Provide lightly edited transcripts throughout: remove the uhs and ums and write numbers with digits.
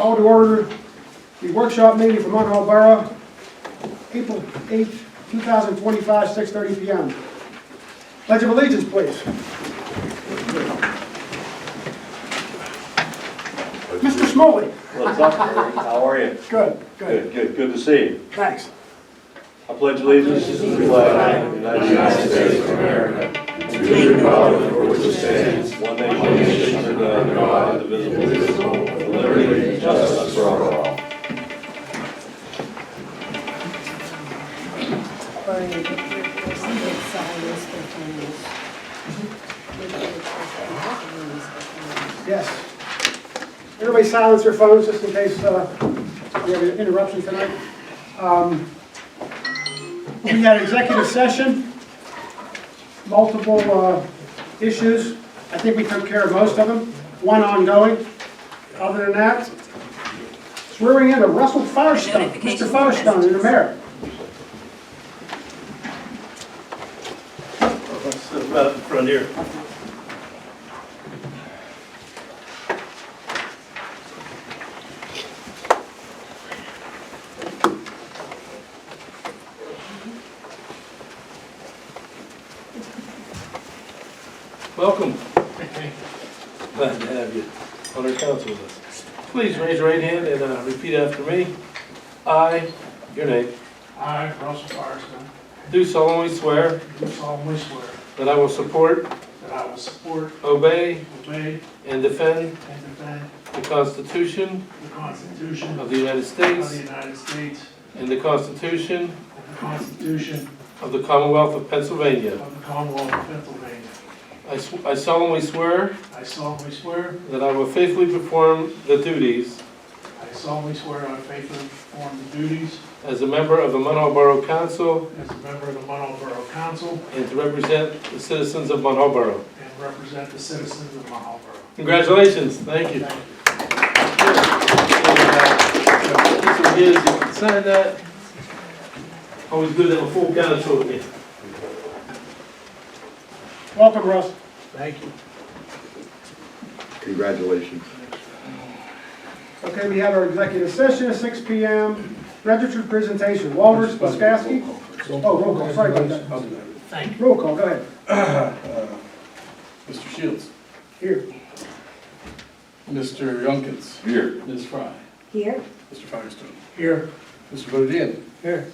Call to order the workshop meeting for Munhall Borough, April 8th, 2025, 6:30 p.m. Pledge of allegiance, please. Mr. Smoley. What's up, Larry? How are you? Good. Good to see you. Thanks. I pledge allegiance to the flag of the United States of America, and to the republic for which it stands, one nation under God, indivisible, with liberty and justice for all. Yes. Everybody silence their phones just in case we have an interruption tonight. We had executive session, multiple issues. I think we took care of most of them. One ongoing. Other than that, swearing in of Russell Firestone, Mr. Firestone, in the mayor. Let's sit about in front here. Welcome. Glad to have you on our council with us. Please raise your right hand and repeat after me. I, your name, I, Russell Firestone, do solemnly swear do solemnly swear that I will support, that I will support, obey, obey, and defend and defend the Constitution the Constitution of the United of the States United States and the Constitution and the Constitution of the Commonwealth of Pennsylvania. of the Commonwealth of Pennsylvania. I solemnly swear I solemnly swear, that I will faithfully perform the duties I solemnly swear I will faithfully perform the duties as a member of the Munhall Borough Council as a member of the Munhall Borough Council and to represent the citizens of Munhall Borough. and represent the citizens of Munhall Borough. Congratulations. Thank you. Thank you. This one here, you can sign that. Always good to have a full council with you. Welcome, Russ. Thank you. Congratulations. Okay, we have our executive session at 6 p.m. Registered presentation. Walters, Boskowski. Oh, roll call. Sorry about that. I'll do that. Thank you. Roll call. Go ahead. Mr. Shields. Here. Mr. Youngkins. Here. Ms. Fry. Here. Mr. Firestone. Here. Mr. Bodine. Here.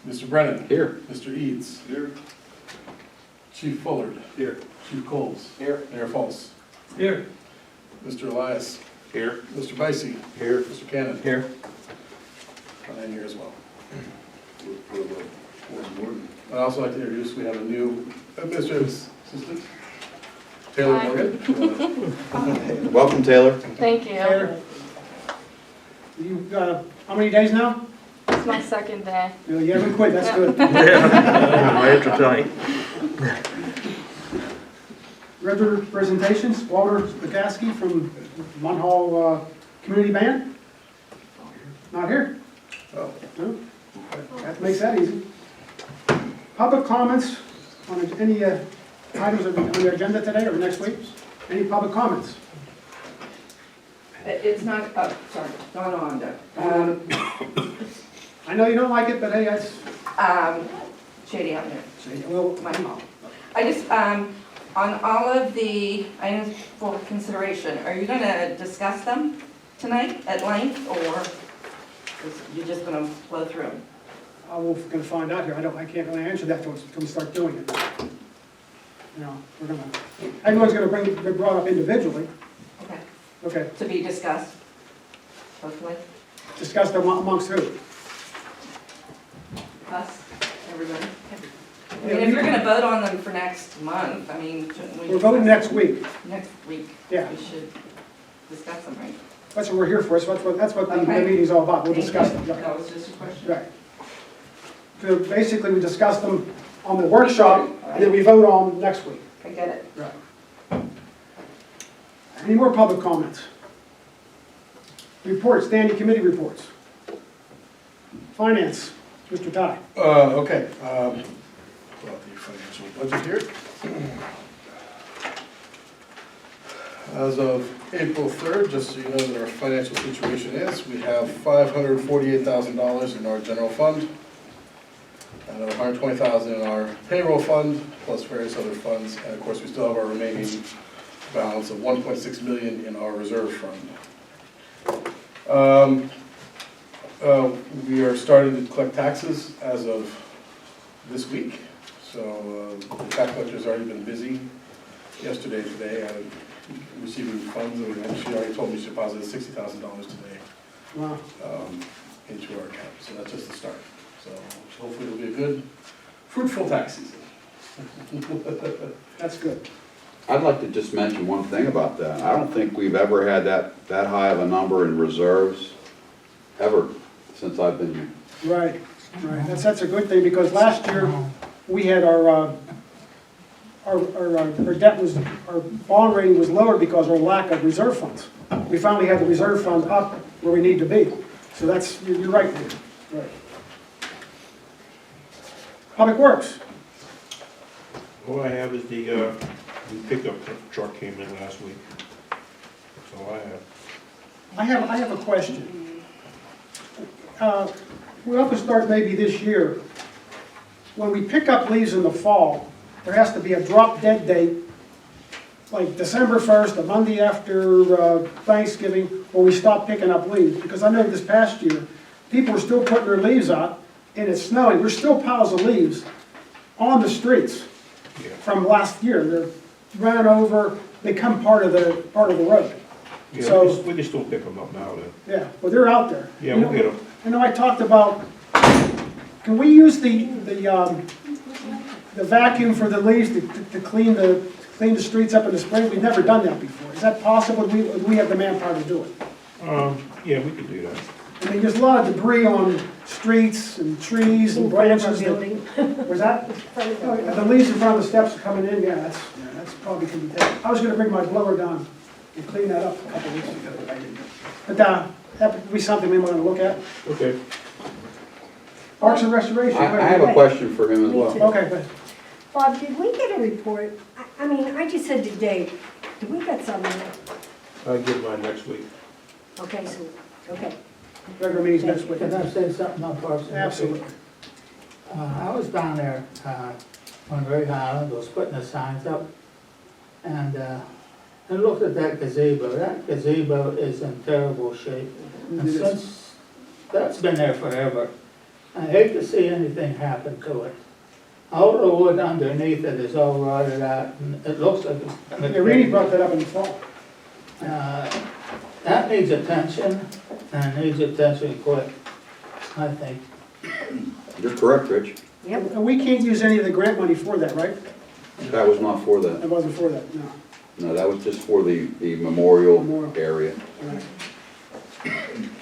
Mr. Brennan. Here. Mr. Eads. Here. Chief Fullard. Here. Chief Coles. Here. Mayor Falls. Here. Mr. Elias. Here. Mr. Bicey. Here. Mr. Cannon. Here. I'm here as well. I'd also like to introduce, we have a new administrative assistant, Taylor Hi. Morgan. Welcome, Taylor. Thank you. Taylor. You've got, how many days now? It's my second day. You haven't quit, that's good. Right after tonight. Regular presentations, Walter Boskowski from Munhall Community Band. Not here? Oh. No? That makes that easy. Public comments on any items on the agenda today or next week? Any public comments? It's not, oh, sorry, not on there. I know you don't like it, but hey, that's, Shady Avenue, well, my fault. I just, on all of the items for consideration, are you gonna discuss them tonight at length, or is you're just gonna flow through them? we're gonna find out here. I can't really answer that until we start doing it. You know, everyone's gonna be brought up individually. Okay, Okay, to be discussed, hopefully, discuss them amongst who? us, everybody. I mean, if you're gonna vote on them for next month, I mean, shouldn't we? We're voting discuss next week. them Next week. Yeah. We should discuss them, right? That's what we're here for. So that's what the Okay. meeting's all about. We'll discuss them. Right. That was just a question. Right. So basically, we discuss them on the workshop, and then we vote on next week. I get it. Right. Any more public comments? Reports, standing committee reports. Finance, Mr. Ty. Okay. Pull out the financial budget here. As of April 3rd, just so you know what our financial situation is, we have $548,000 in our general fund, and $120,000 in our payroll fund, plus various other funds, and of course, we still have our remaining balance of $1.6 million in our reserve fund. We are starting to collect taxes as of this week, so the tax collector's already been busy yesterday, today. Receiving funds, and she already told me she deposited $60,000 today Wow. into our account, so that's just the start. So hopefully it'll be a good, fruitful tax season. That's good. I'd like to just mention one thing about that. I don't think we've ever had that high of a number in reserves, ever, since I've been here. Right, right. That's a good thing, because last year, we had our debt was, our bond rating was lowered because of our lack of reserve funds. We finally had the reserve fund up where we need to be. So that's, you're right, David. Right. Public Works. All I have is the pickup truck came in last week. That's all I have. I have a question. We ought to start maybe this year. When we pick up leaves in the fall, there has to be a drop dead date, like December 1st, the Monday after Thanksgiving, where we stop picking up leaves. Because I know this past year, people are still putting their leaves out, and it's snowing. There's still piles of leaves on the streets from last year. They're ran over, they become part of the road. Yeah, So- we can still pick them up now then. Yeah, well, they're out there. Yeah, You we'll know, get them. I know I talked about, can we use the vacuum for the leaves to clean the streets up in the spring? We've never done that before. Is that possible? Do we have the manpower to do it? Yeah, we could do that. I mean, there's a lot of debris on streets and trees and branches. Was that? Oh, yeah, the leaves in front of the steps are coming in, yeah, that's probably can be taken. I was gonna bring my blower down and clean that up a couple weeks ago, but I didn't. But that would be something we want to look at. Okay. Parks and Restoration. I have a question for him as well. Okay, but Bob, did we get a report? I mean, I just said to Dave, did we get something? I'll get mine next week. Okay, so, okay. regular meetings next week. Can I say something on Parks and Recreation? Absolutely. I was down there on Ray Island, was putting the signs up, and I looked at that gazebo. That gazebo is in terrible shape. And since, that's been there forever. I hate to see anything happen to it. All the wood underneath it is all rotted out, and it looks like it's gonna Yeah, Randy brought that up in the fall. that needs attention, and needs attention quick, I think. You're correct, Rich. Yep. And we can't use any of the grant money for that, right? That was not for that. It wasn't for that, no. No, that was just for the memorial Memorial. area. Right.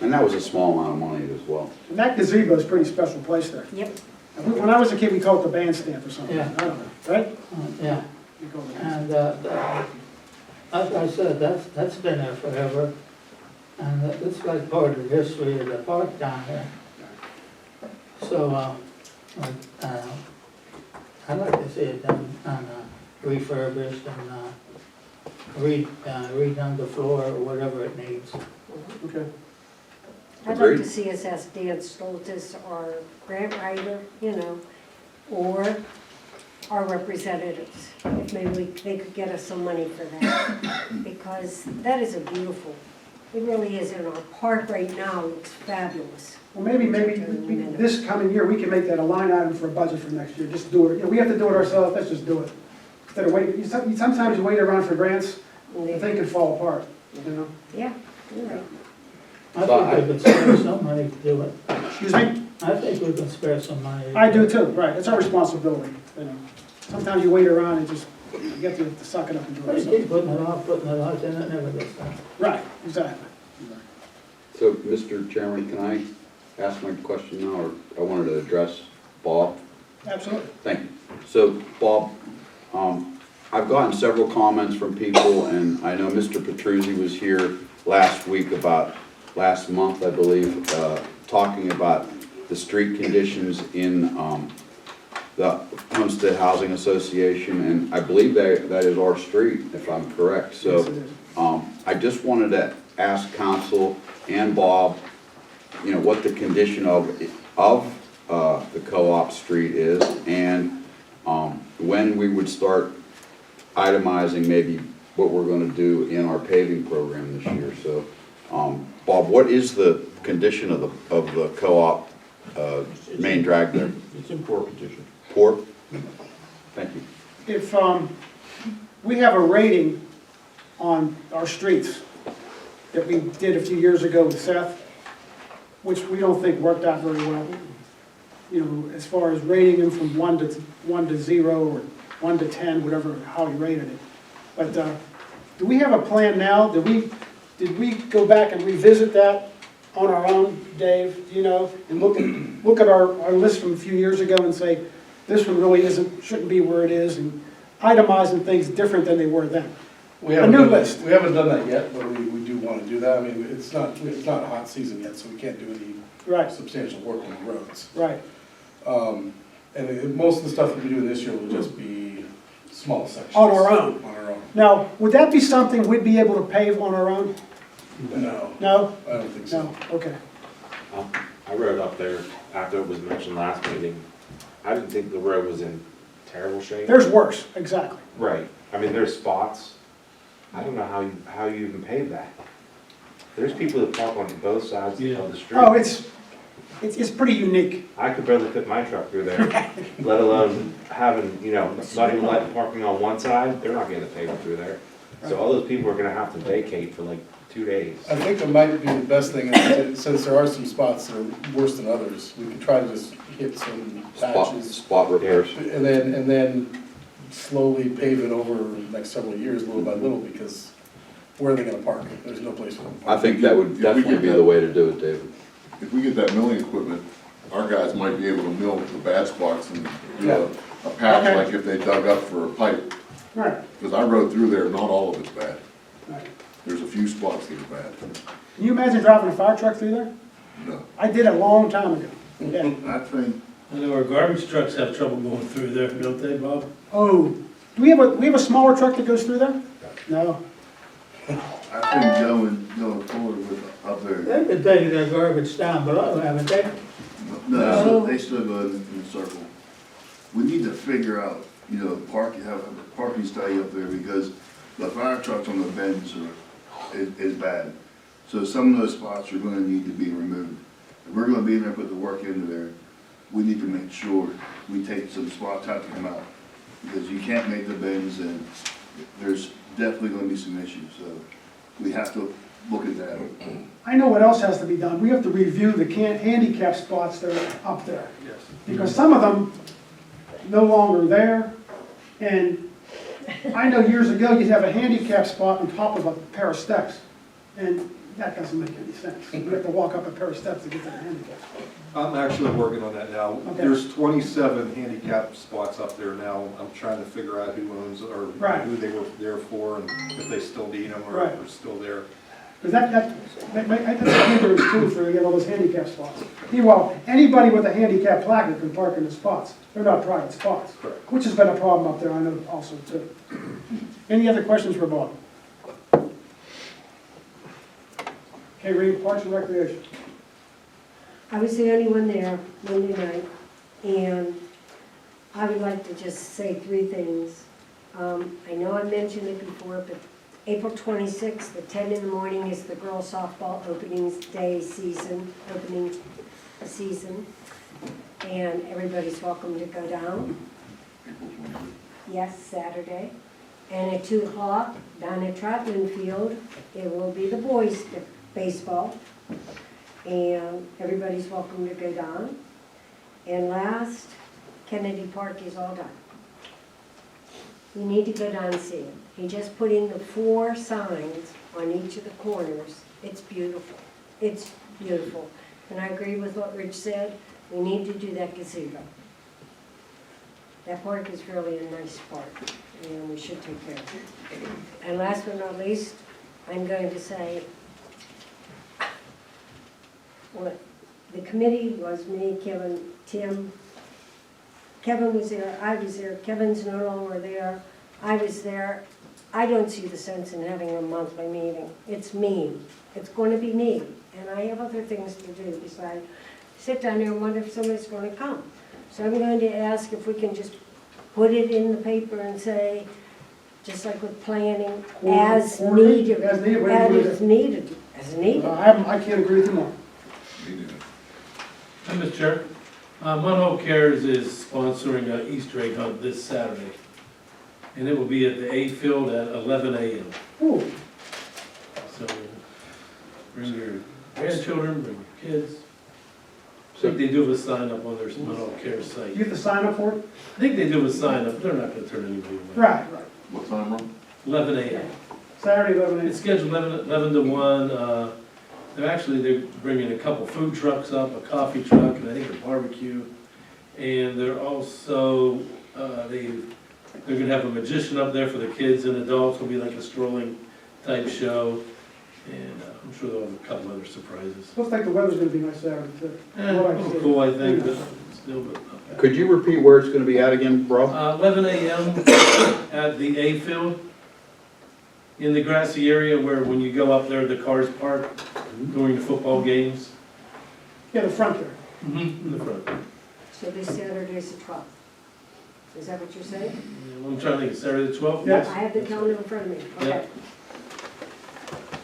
And that was a small amount of money as well. And that gazebo is a pretty special place there. Yep. When I was a kid, we called it the bandstand or something. Yeah. I don't know, right? Yeah, We called it. and as I said, that's been there forever, and it's like part of the history of the park down there. So, I'd like to see it done, refurbished and redone the floor or whatever it needs. Okay. I'd like Agreed. to see us ask Dan Stoltis, our grant writer, or our representatives, if maybe they could get us some money for that. Because that is a beautiful, it really is, in our park right now, looks fabulous. Well, maybe this coming year, we can make that a line item for a budget for next year. Just do it. We have to do it ourselves, let's just do it. Instead of waiting, sometimes you wait around for grants, the thing can fall apart, Yeah, you're right. I think we could spare some money to do it. Excuse me? I think we can spare some money. I do too, right, it's our responsibility, Sometimes you wait around and just, you get to suck it up and do But it you yourself. keep putting it off, then it never gets done. Right, exactly. So, Mr. Chairman, can I ask my question now, or I wanted to address Bob? Absolutely. Thank you. So, Bob, I've gotten several comments from people, and I know Mr. Petruzzi was here last month, I believe, talking about the street conditions in the Homestead Housing Association, and I believe that is our street, if I'm correct. Yes, So, it is. I just wanted to ask council and Bob, what the condition of the co-op street is, and when we would start itemizing maybe what we're gonna do in our paving program this year. So, Bob, what is the condition of the co-op main drag there? It's in poor condition. Poor? Thank you. If, we have a rating on our streets that we did a few years ago with Seth, which we don't think worked out very well. As far as rating them from 1 to 0 or 1 to 10, whatever, how he rated it. But do we have a plan now? Did we go back and revisit that on our own, Dave, and look at our list from a few years ago and say, this one really shouldn't be where it is, and itemizing things different than they were then? We haven't new done that- list. We haven't done that yet, but we do want to do that. I mean, it's not a hot season yet, so we can't do any Right, substantial work on the roads. right. Most of the stuff that we do this year will just be small sections. On our own. On our own. Now, would that be something we'd be able to pave on our own? No, No? I don't think so. No, okay. I rode up there after it was mentioned last meeting. I didn't think the road was in terrible shape. There's worse, exactly. Right. I mean, there's spots. I don't know how you even pave that. There's people that park on both sides of the street. Oh, it's pretty unique. I could barely fit my truck through there, let alone having, not even letting parking on one side. They're not getting a pavement through there. So all those people are gonna have to vacate for like 2 days. I think it might be the best thing, since there are some spots that are worse than others, we can try to just hit some patches. Spot repairs. And then slowly pave it over the next several years, little by little, because where are they gonna park? There's no place for them to I park. think that would definitely be the way to do it, David. If we get that milling equipment, our guys might be able to mill the bad spots and do a patch Okay. like if they dug up for a pipe. Right, Because I rode through there, not all of it's bad. right. There's a few spots that are bad. Can you imagine driving a fire truck through there? No. I did a long time ago. Yeah. I think, I know our garbage trucks have trouble going through there, don't they, Bob? Oh, do we have a smaller truck that goes through there? No. I think going forward with up there, They've been taking their garbage down below, haven't they? no, they still go in a circle. We need to figure out, have a parking study up there because the fire trucks on the bends is bad. So some of those spots are gonna need to be removed. If we're gonna be in there, put the work into there, we need to make sure we take some spots out to come out. Because you can't make the bends and there's definitely gonna be some issues, so we have to look at that. I know what else has to be done. We have to review the handicap spots that are up there. Yes. Because some of them no longer there. And I know years ago, you'd have a handicap spot on top of a pair of steps. And that doesn't make any sense. You have to walk up a pair of steps to get to the handicap spot. I'm actually working on that now. Okay. There's 27 handicap spots up there now. I'm trying to figure out who owns or Right. who they were there for and if they still need them or Right. if they're still there. Because that's a hindrance too for you get all those handicap spots. Meanwhile, anybody with a handicap placard can park in the spots. They're not private spots. Correct. Which has been a problem up there, I know also too. Any other questions for Bob? Okay, Reed, Parks and Recreation. I was the only one there Monday night, and I would like to just say 3 things. I know I mentioned it before, but April 26th at 10 in the morning is the girls softball opening season, and everybody's welcome to go down. Yes, Saturday. And at 2 o'clock, down at Trotman Field, it will be the boys' baseball. And everybody's welcome to go down. And last, Kennedy Park is all done. You need to go down and see it. He just put in the 4 signs on each of the corners. It's beautiful. It's beautiful. And I agree with what Rich said. We need to do that gazebo. That park is really a nice park, and we should take care of it. And last but not least, I'm going to say, what the committee was me, Kevin, Tim. Kevin was there, I was there, Kevin's no longer there, I was there, I don't see the sense in having a monthly meeting. It's me. It's going to be me. And I have other things to do besides sit down here and wonder if somebody's going to come. So I'm going to ask if we can just put it in the paper and say, just like with planning, as needed. As needed, what do you As needed, as needed. I can't agree with you more. Hi, Mr. Chair. Munhall Cares is sponsoring an Easter egg hunt this Saturday. And it will be at the A field at 11 a.m. Ooh, So bring your grandchildren, bring your kids. I think they do have a sign up on their Munhall Cares site. you have to sign up for it? I think they do a sign up, they're not gonna turn anybody away. Right. What time, Ron? 11 a.m. Saturday, 11 It's scheduled 11 to 1. They're bringing a couple food trucks up, a coffee truck, and I think a barbecue. And they're also, they're gonna have a magician up there for the kids and adults. It'll be like a strolling type show. And I'm sure they'll have a couple other surprises. Looks like the weather's gonna be nice Saturday, too. Yeah, a little cool, I think, but still, but not bad. Could you repeat where it's gonna be at again, bro? 11 a.m. at the A field, in the grassy area where when you go up there, the cars park during the football games. Yeah, the front there. In the front. So this Saturday's the 12th. Is that what you're saying? I'm trying to think, Saturday the 12th? Yes. I have the calendar in front of me. Okay.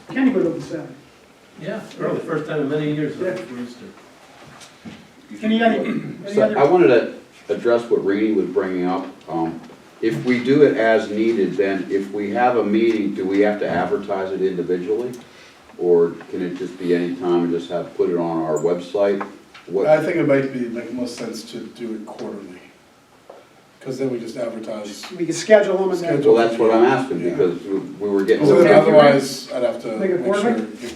Can you go to the Saturday? Yeah, early, first time in many years Yeah. for Easter. Any So I other? wanted to address what Rini was bringing up. If we do it as needed, then if we have a meeting, do we have to advertise it individually? Or can it just be any time and just put it on our website? I think it might make most sense to do it quarterly, because then we just advertise. We can schedule them and then. Schedule. Well, that's what I'm asking, Yeah. because we were getting. So then otherwise, I'd have to Make it make sure. quarterly? It's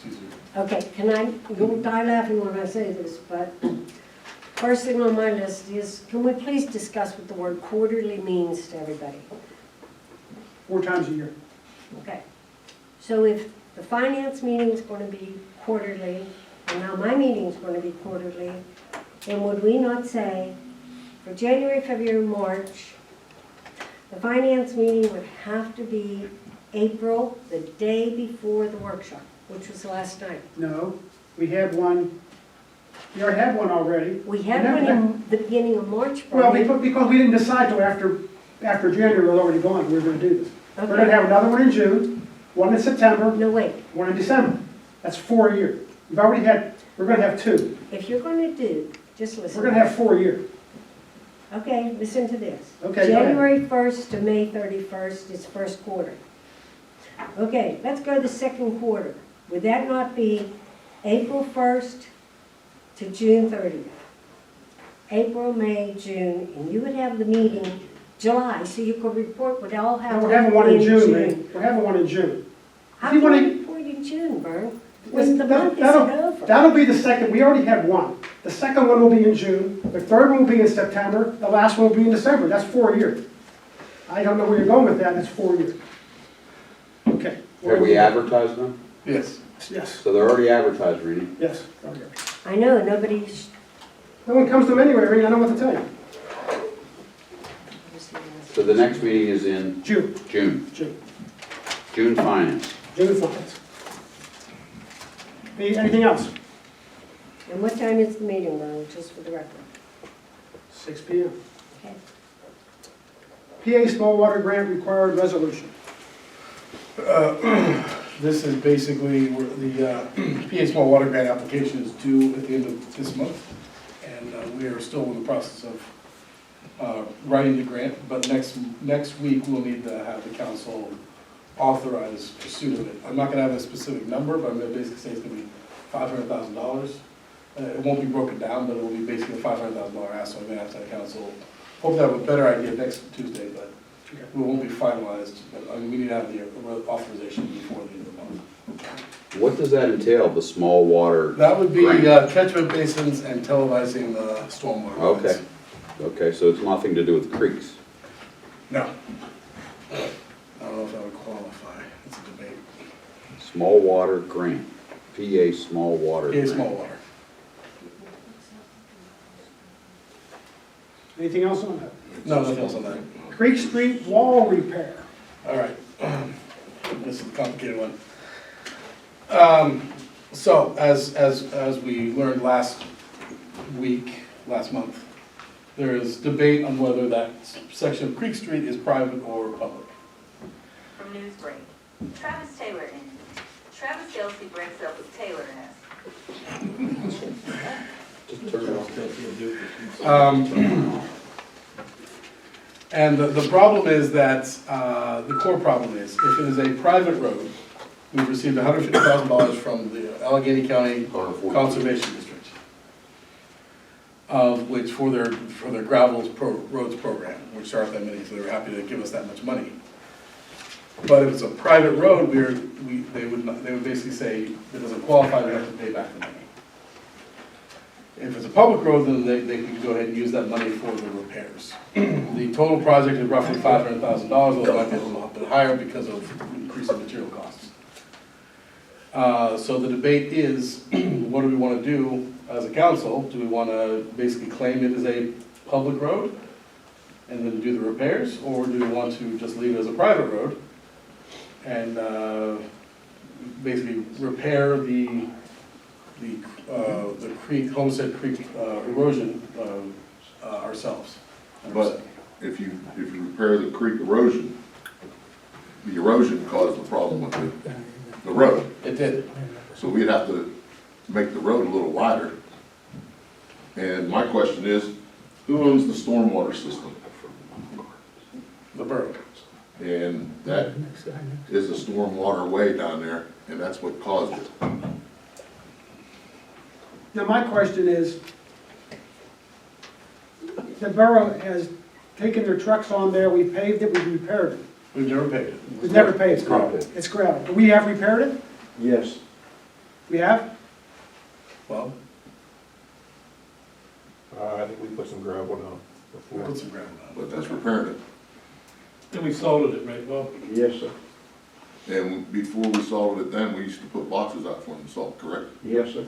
easier. Okay, you won't die laughing when I say this, but first thing on my list is, can we please discuss what the word quarterly means to everybody? 4 times a year. Okay. So if the finance meeting's going to be quarterly, and now my meeting's going to be quarterly, then would we not say, for January, February, March, the finance meeting would have to be April, the day before the workshop, which was last night? No, we had one, we already had one already. We had one in the beginning of March, Well, Brian. because we didn't decide till after January was already gone, we were gonna do this. We're gonna Okay. have another one in June, one in September, No, wait. one in December. That's 4 a year. We've already had, we're gonna have 2. If you're going to do, just listen. We're gonna have 4 a year. Okay, listen to this. Okay, go ahead. January 1st to May 31st is first quarter. Okay, let's go to the second quarter. Would that not be April 1st to June 30th? April, May, June, and you would have the meeting July, so you could report what all And happened we're having one in June, man. We're having one in June. How If you can wanna- you report in June, Vern? When the month isn't over? That'll be the second, we already had one. The second one will be in June, the third one will be in September, the last one will be in December. That's 4 a year. I don't know where you're going with that, that's 4 a year. Okay. Have we advertised them? Yes. Yes, So they're already advertised, Rini. yes. I know, nobody's. No one comes to them anyway, Ring, I know what to tell you. So the next meeting is in June, June, June, June finance. June 5th. Anything else? And what time is the meeting, Vern, just for the record? 6 PM. Okay. PA small water grant required resolution. This is basically where the PA Small Water Grant application is due at the end of this month. And we are still in the process of writing the grant, but next week we'll need to have the council authorize pursuit of it. I'm not gonna have a specific number, but I'm gonna basically say it's gonna be $500,000. It won't be broken down, but it will be basically a $500,000 ask, so I'm gonna have to have council, hope to have a better idea next Tuesday, but we won't be finalized. But I mean, we need to have the authorization before the end of the month. What does that entail, the small water? That would be grant? catchment basins and televising the stormwater lines. Okay, okay, so it's nothing to do with creeks. No. I don't know if that would qualify. It's a debate. Small water grant, PA small water PA grant. Small Water. Anything else on that? No, nothing else on that. Creek Street wall repair. All right. This is a complicated one. So, as we learned last month, there is debate on whether that section of Creek Street is private or public. From Newsbreak, Travis Taylor in. Travis Kelsey breaks up with Taylor in. Just turn it off. And the problem is that, the core problem is, if it is a private road, we've received $150,000 from the Allegheny County Conservation District, which for their roads program, which aren't that many, so they were happy to give us that much money. But if it's a private road, they would basically say it doesn't qualify, we have to pay back the money. If it's a public road, then they can go ahead and use that money for the repairs. The total project is roughly $500,000, although it might be a little bit higher because of increasing material costs. So the debate is, what do we want to do as a council? Do we want to basically claim it as a public road and then do the repairs? Or do we want to just leave it as a private road and basically repair the creek, Homestead Creek erosion ourselves? But if you repair the creek erosion, the erosion caused the problem with the road. It did. So we'd have to make the road a little wider. And my question is, who owns the stormwater system? The borough. And that is a stormwater way down there, and that's what caused it. Now, my question is, the borough has taken their trucks on there, we paved it, we repaired it. We've never paid it. We've never paid it. It's gravel. It's gravel. We have repaired it? Yes. We have? Well, I think we put some gravel down we before. put some gravel down. But that's repairing it. And we salted it, right, Bob? Yes, sir. And before we salted it then, we used to put boxes out for them to salt, correct? Yes, sir.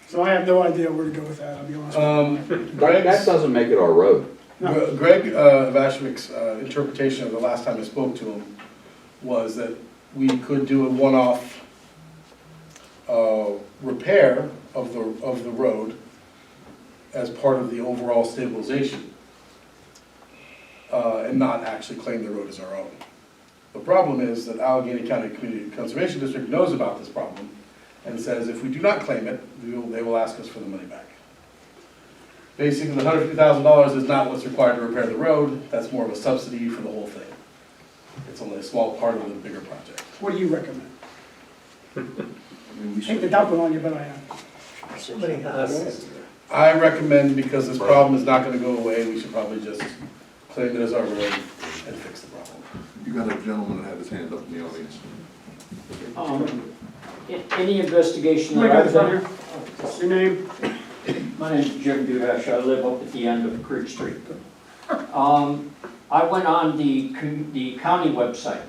So I have no idea where to go with that, I'll be honest with you. That doesn't make it our road. Greg Vashvik's interpretation of the last time I spoke to him was that we could do a one-off repair of the road as part of the overall stabilization and not actually claim the road as our own. The problem is that Allegheny County Community Conservation District knows about this problem and says if we do not claim it, they will ask us for the money back. Basically, the $150,000 is not what's required to repair the road, that's more of a subsidy for the whole thing. It's only a small part of the bigger project. What do you recommend? I mean, we I hate to should, dump it on you, but I am. I recommend, because this problem is not gonna go away, we should probably just claim it as our road and fix the problem. you got a gentleman that had his hand up in the audience. Any investigation Come that on, I've guys, done, your name? my name's Jim Dudash, I live up at the end of Creek Street. I went on the county website,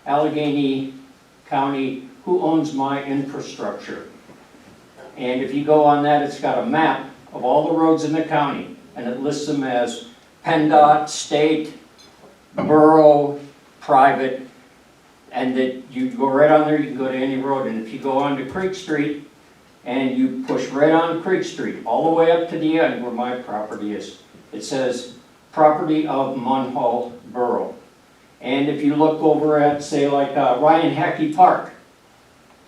Allegheny County, who owns my infrastructure? And if you go on that, it's got a map of all the roads in the county, and it lists them as PennDOT, state, borough, private, and that you go right on there, you can go to any road, and if you go on to Creek Street, and you push right on Creek Street, all the way up to the end where my property is, it says, property of Munhall Borough. And if you look over at, say, like Ryan Hackey Park,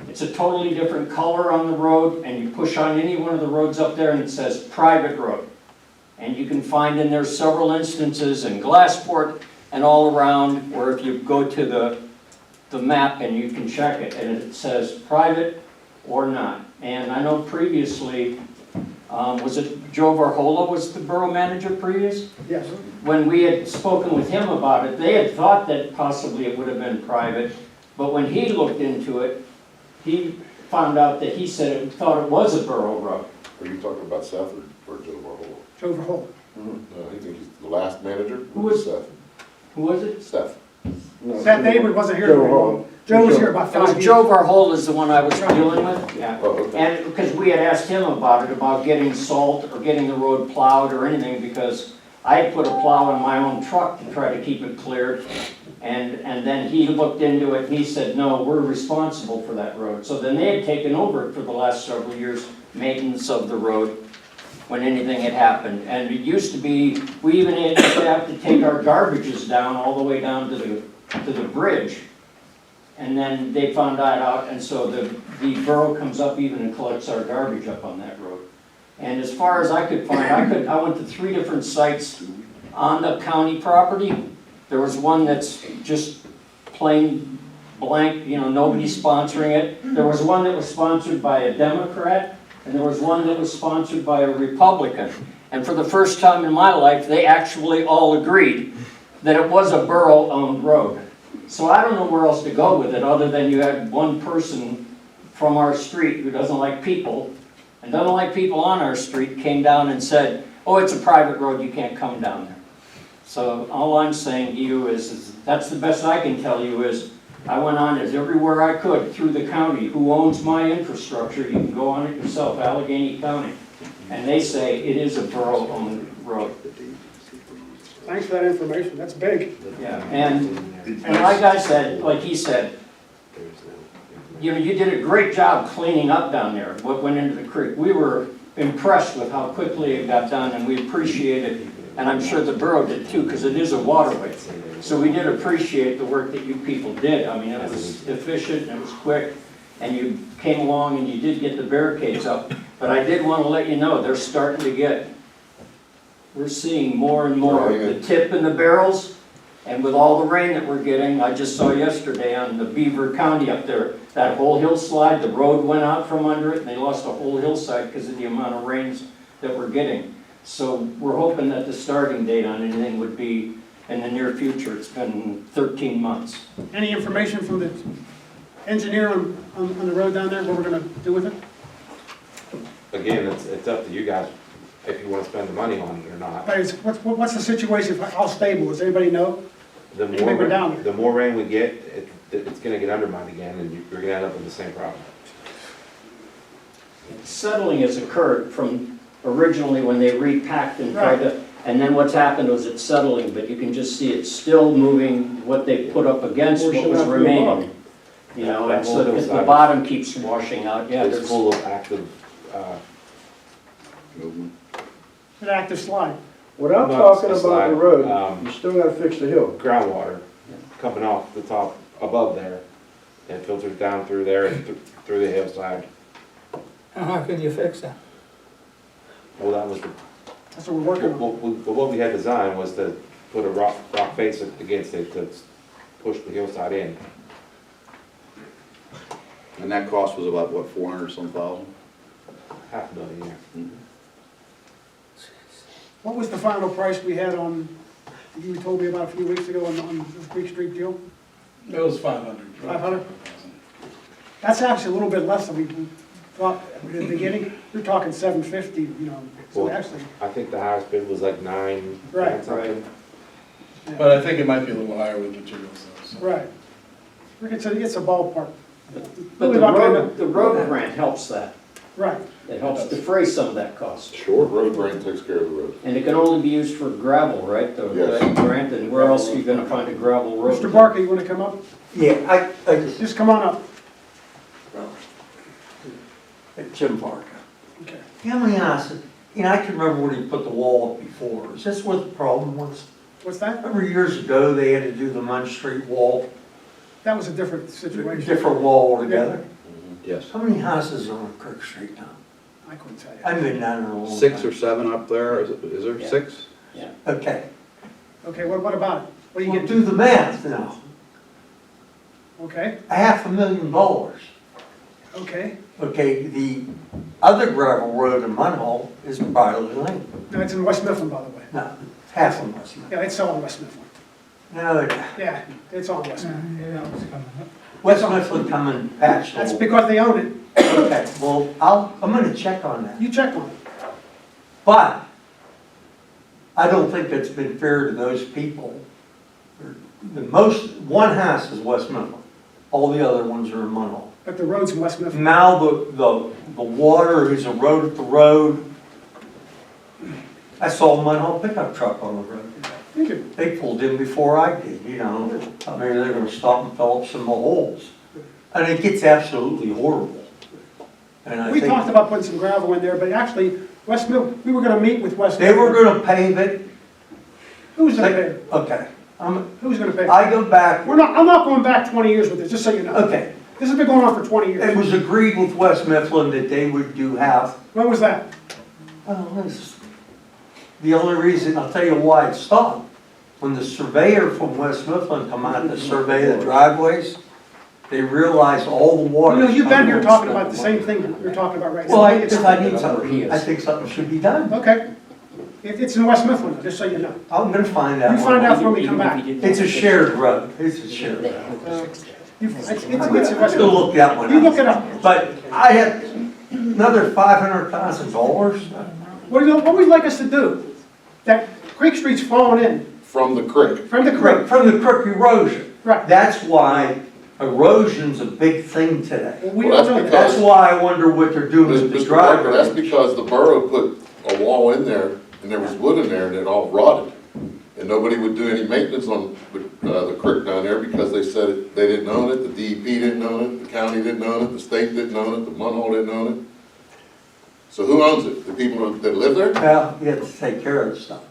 it's a totally different color on the road, and you push on any one of the roads up there, and it says private road. And you can find in there several instances in Glassport and all around, where if you go to the map and you can check it, and it says private or not. And I know previously, was it Joe Varhola was the borough manager previous? Yes. When we had spoken with him about it, they had thought that possibly it would have been private, but when he looked into it, he found out that he said it thought it was a borough road. Are you talking about Seth or Joe Varhola? Joe Verholt. No, I think he's the last manager. Who was- Seth? Who was it? Seth. Seth Abel wasn't here very long. Joe was here about It was 5 years. Joe Varhola is the one I was dealing with, yeah. Oh, okay. And because we had asked him about it, about getting salt or getting the road plowed or anything, because I put a plow in my own truck to try to keep it cleared. And then he looked into it and he said, no, we're responsible for that road. So then they had taken over for the last several years, maintenance of the road when anything had happened. And it used to be, we even had to have to take our garbages down all the way down to the bridge. And then they found that out, and so the borough comes up even and collects our garbage up on that road. And as far as I could find, I went to 3 different sites on the county property. There was one that's just plain blank, you know, nobody's sponsoring it. There was one that was sponsored by a Democrat, and there was one that was sponsored by a Republican. And for the first time in my life, they actually all agreed that it was a borough-owned road. So I don't know where else to go with it, other than you had one person from our street who doesn't like people, and doesn't like people on our street, came down and said, oh, it's a private road, you can't come down there. So all I'm saying to you is that's the best I can tell you is, I went on it everywhere I could through the county. Who owns my infrastructure? You can go on it yourself, Allegheny County. And they say it is a borough-owned road. Thanks for that information, that's big. Yeah, and like I said, like he said, you know, you did a great job cleaning up down there, what went into the creek. We were impressed with how quickly it got done, and we appreciate it. And I'm sure the borough did too, because it is a waterway. So we did appreciate the work that you people did. I mean, it was efficient, and it was quick, and you came along and you did get the barricades up. But I did want to let you know, they're starting to get, we're seeing more and more. The tip in the barrels, and with all the rain that we're getting, I just saw yesterday on the Beaver County up there, that whole hillside, the road went out from under it, and they lost a whole hillside because of the amount of rains that we're getting. So we're hoping that the starting date on anything would be in the near future. It's been 13 months. Any information from the engineer on the road down there, what we're gonna do with it? Again, it's up to you guys if you want to spend the money on it or not. But what's the situation, how stable, does anybody know? The Anybody go down there? more rain we get, it's gonna get undermined again, and you're gonna end up with the same problem. Settling has occurred from originally when they repacked and tried to, and then what's happened was it's settling, but you can just see it's still moving what they put up against what was remaining. You know, and so the bottom keeps washing out, yeah. It's full of active, Movement. An active slide. What I'm No, talking it's about the like, road, you still gotta fix the hill. groundwater coming off the top above there. It filters down through there and through the hillside. And how can you fix that? Well, that was That's what we're working on. what we had designed was to put a rock face against it to push the hillside in. And that cost was about, what, 400 some thousand? $500,000, yeah. What was the final price we had on, you told me about a few weeks ago on the Creek Street deal? It was 500. 500? That's actually a little bit less than we thought at the beginning. You're talking 750, you know, so Well, actually, I think the highest bid was like nine Right. something. But I think it might be a little higher with materials though. So. right. It's a ballpark. But the road grant helps that. Right. It helps defray some of that cost. Sure, road grant takes care of the road. And it can only be used for gravel, right? Yes. The grant, and where else are you gonna find a gravel road? Mr. Barker, you want to come up? Yeah, Just come on up. Jim Parker. Okay. How many houses, you know, I can remember when he put the wall up before. Is this what the problem was? What's that? Remember years ago, they had to do the Munn Street wall, That was a different situation. different wall altogether? Yes. How many houses are on Kirk Street now? I couldn't tell you. I've been down there a long time. 6 or 7 up there, is there Yeah. 6? Okay, Okay, what about it? What do you well, get do the math now. Okay, $500,000. okay. Okay, the other gravel road in Munhall is privately linked. No, it's in West Mifflin, by the way. No, half of us. Yeah, it's all in West Mifflin. No, Yeah, it's all in West Mifflin. Yeah, it's coming up. West Mifflin come and patch. That's because they own it. Okay, well, I'm gonna check on that. You check on it. But I don't think it's been fair to those people. One house is West Mifflin. All the other ones are in Munhall. But the road's in West Mifflin. Now the water has eroded the road. I saw a Munhall pickup truck on the road. Thank you. They pulled in before I did, you know. Maybe they're gonna stop and fill up some more holes. And it gets absolutely horrible. And I We think talked about putting some gravel in there, but actually, West Mill, we were gonna meet with West they Mill. were gonna pave it. Who's gonna pay? Okay, Who's gonna pay? I go back, I'm not going back 20 years with this, just so you know. okay. This has been going on for 20 It years. was agreed with West Mifflin that they would do half. When was that? The only reason, I'll tell you why it stopped. When the surveyor from West Mifflin come out to survey the driveways, they realized all the water. You know, you've been here talking about the same thing you're talking about right now. Well, I need something, I think something should be done. Okay. It's in West Mifflin, just so you know. I'm gonna find out. You find out when we come back. It's a shared road, it's a shared road. It's in I'm West gonna Mifflin. look that one up. You look it up. But I had another $500,000. What would you like us to do? That Creek Street's falling in, From the creek. from the creek. From the creek erosion. Right. That's why erosion's a big thing today. Well, we Well, don't know that's that. That's why I wonder what they're doing with the Mr. Barker, that's driveway. because the borough put a wall in there, and there was wood in there, and it all rotted. And nobody would do any maintenance on the creek down there because they said they didn't own it, the DEP didn't own it, the county didn't own it, the state didn't own it, the Munhall didn't own it. So who owns it? The people that live there? Well, you have to take care of the stuff.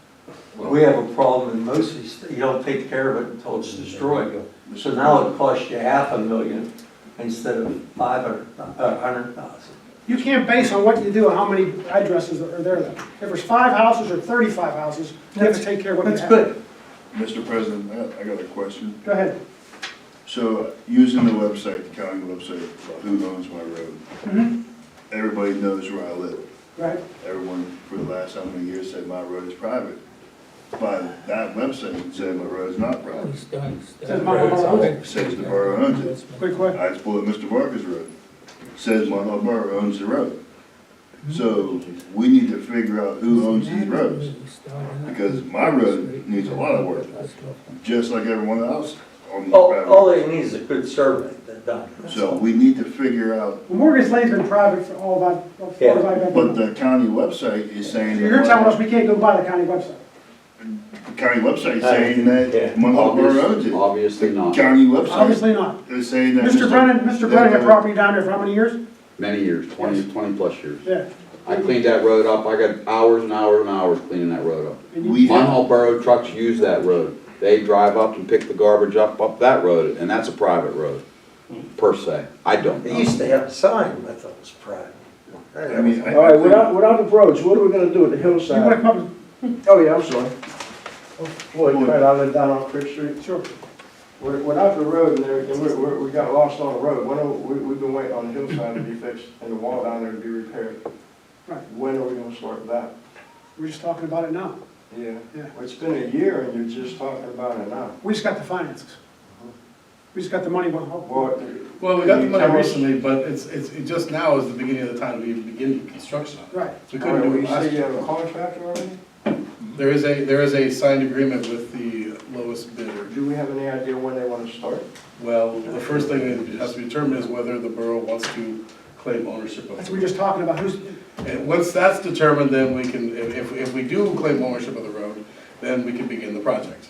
We have a problem in most of these, you don't take care of it until it's destroyed. So now it costs you $500,000 instead of 100,000. You can't base on what you do and how many addresses are there. If there's 5 houses or 35 houses, you have to take care of what you That's have. good. Mr. President, I got a question. Go ahead. So, using the website, the county website, about who owns my road, Mhm. everybody knows where I live. Right. Everyone for the last how many years said my road is private. But that website said my road is not private. Says Munhall Borough owns it. Says the borough owns it. Quick question. I just pulled up Mr. Barker's road. Says Munhall Borough owns the road. So we need to figure out who owns these roads. Because my road needs a lot of work, just like everyone else on the private. All they need is a good survey done. So we need to figure out, Well, Morgan's Lane's been private for all that, as far as I've but been. the county website is saying. So you're telling us we can't go by the county website? The county website is saying that Munhall Borough owns it. Obviously not. County website Obviously not. is saying that. Mr. Brennan had property down there for how many years? Many years, 20 plus years. Yeah. I cleaned that road up, I got hours and hours and hours cleaning that road up. We have, Munhall Borough trucks use that road. They drive up and pick the garbage up that road, and that's a private road, per se. I don't They know. used to have a sign, I thought it was private. I mean, All right, without the roads, what are we gonna do with the You wanna hillside? come, Oh, yeah, I'm sorry. Boy, right, I live down on Creek Street. sure. Without the road and everything, we got lost on the road. We've been waiting on the hillside to be fixed and the wall down there to be repaired. Right. When are we gonna start that? We're just talking about it now. Yeah. Yeah. Well, it's been a year and you're just talking about it now. We just got the finances. We just got the money. Well, Well, we got the Can you money tell us- recently, but it just now is the beginning of the time to be beginning construction on it. Right. We all couldn't right, do you it last say you year. have a contract already? There is a signed agreement with the lowest bidder. Do we have any idea when they wanna start? Well, the first thing that has to be determined is whether the borough wants to claim ownership of That's it. what we're just talking about. Who's, And once that's determined, then we can, if we do claim ownership of the road, then we can begin the project.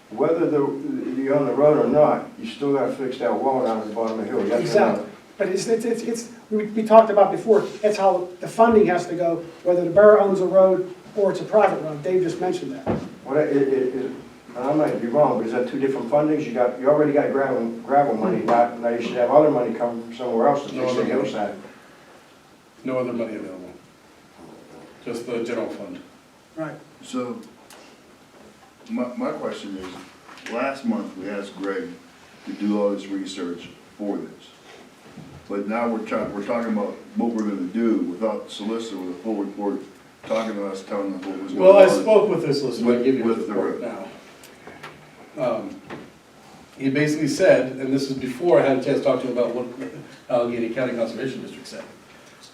Whether you're on the road or not, you still gotta fix that wall down at the bottom of the hill. Yes or no? exactly. But we talked about before, that's how the funding has to go, whether the borough owns a road or it's a private road. Dave just mentioned that. Well, and I might be wrong, but is that two different fundings? You already got gravel money, now you should have other money come from somewhere else to No fix the other money. hillside. No other money available. Just the general fund. Right. so, my question is, last month we asked Greg to do all this research for this. But now we're talking about what we're gonna do without solicitor with a full report, talking to us, telling us what was going on. Well, I spoke with this solicitor, I'll give you With his the report road. now. He basically said, and this is before I had a chance to talk to him about what Allegheny County Conservation District said.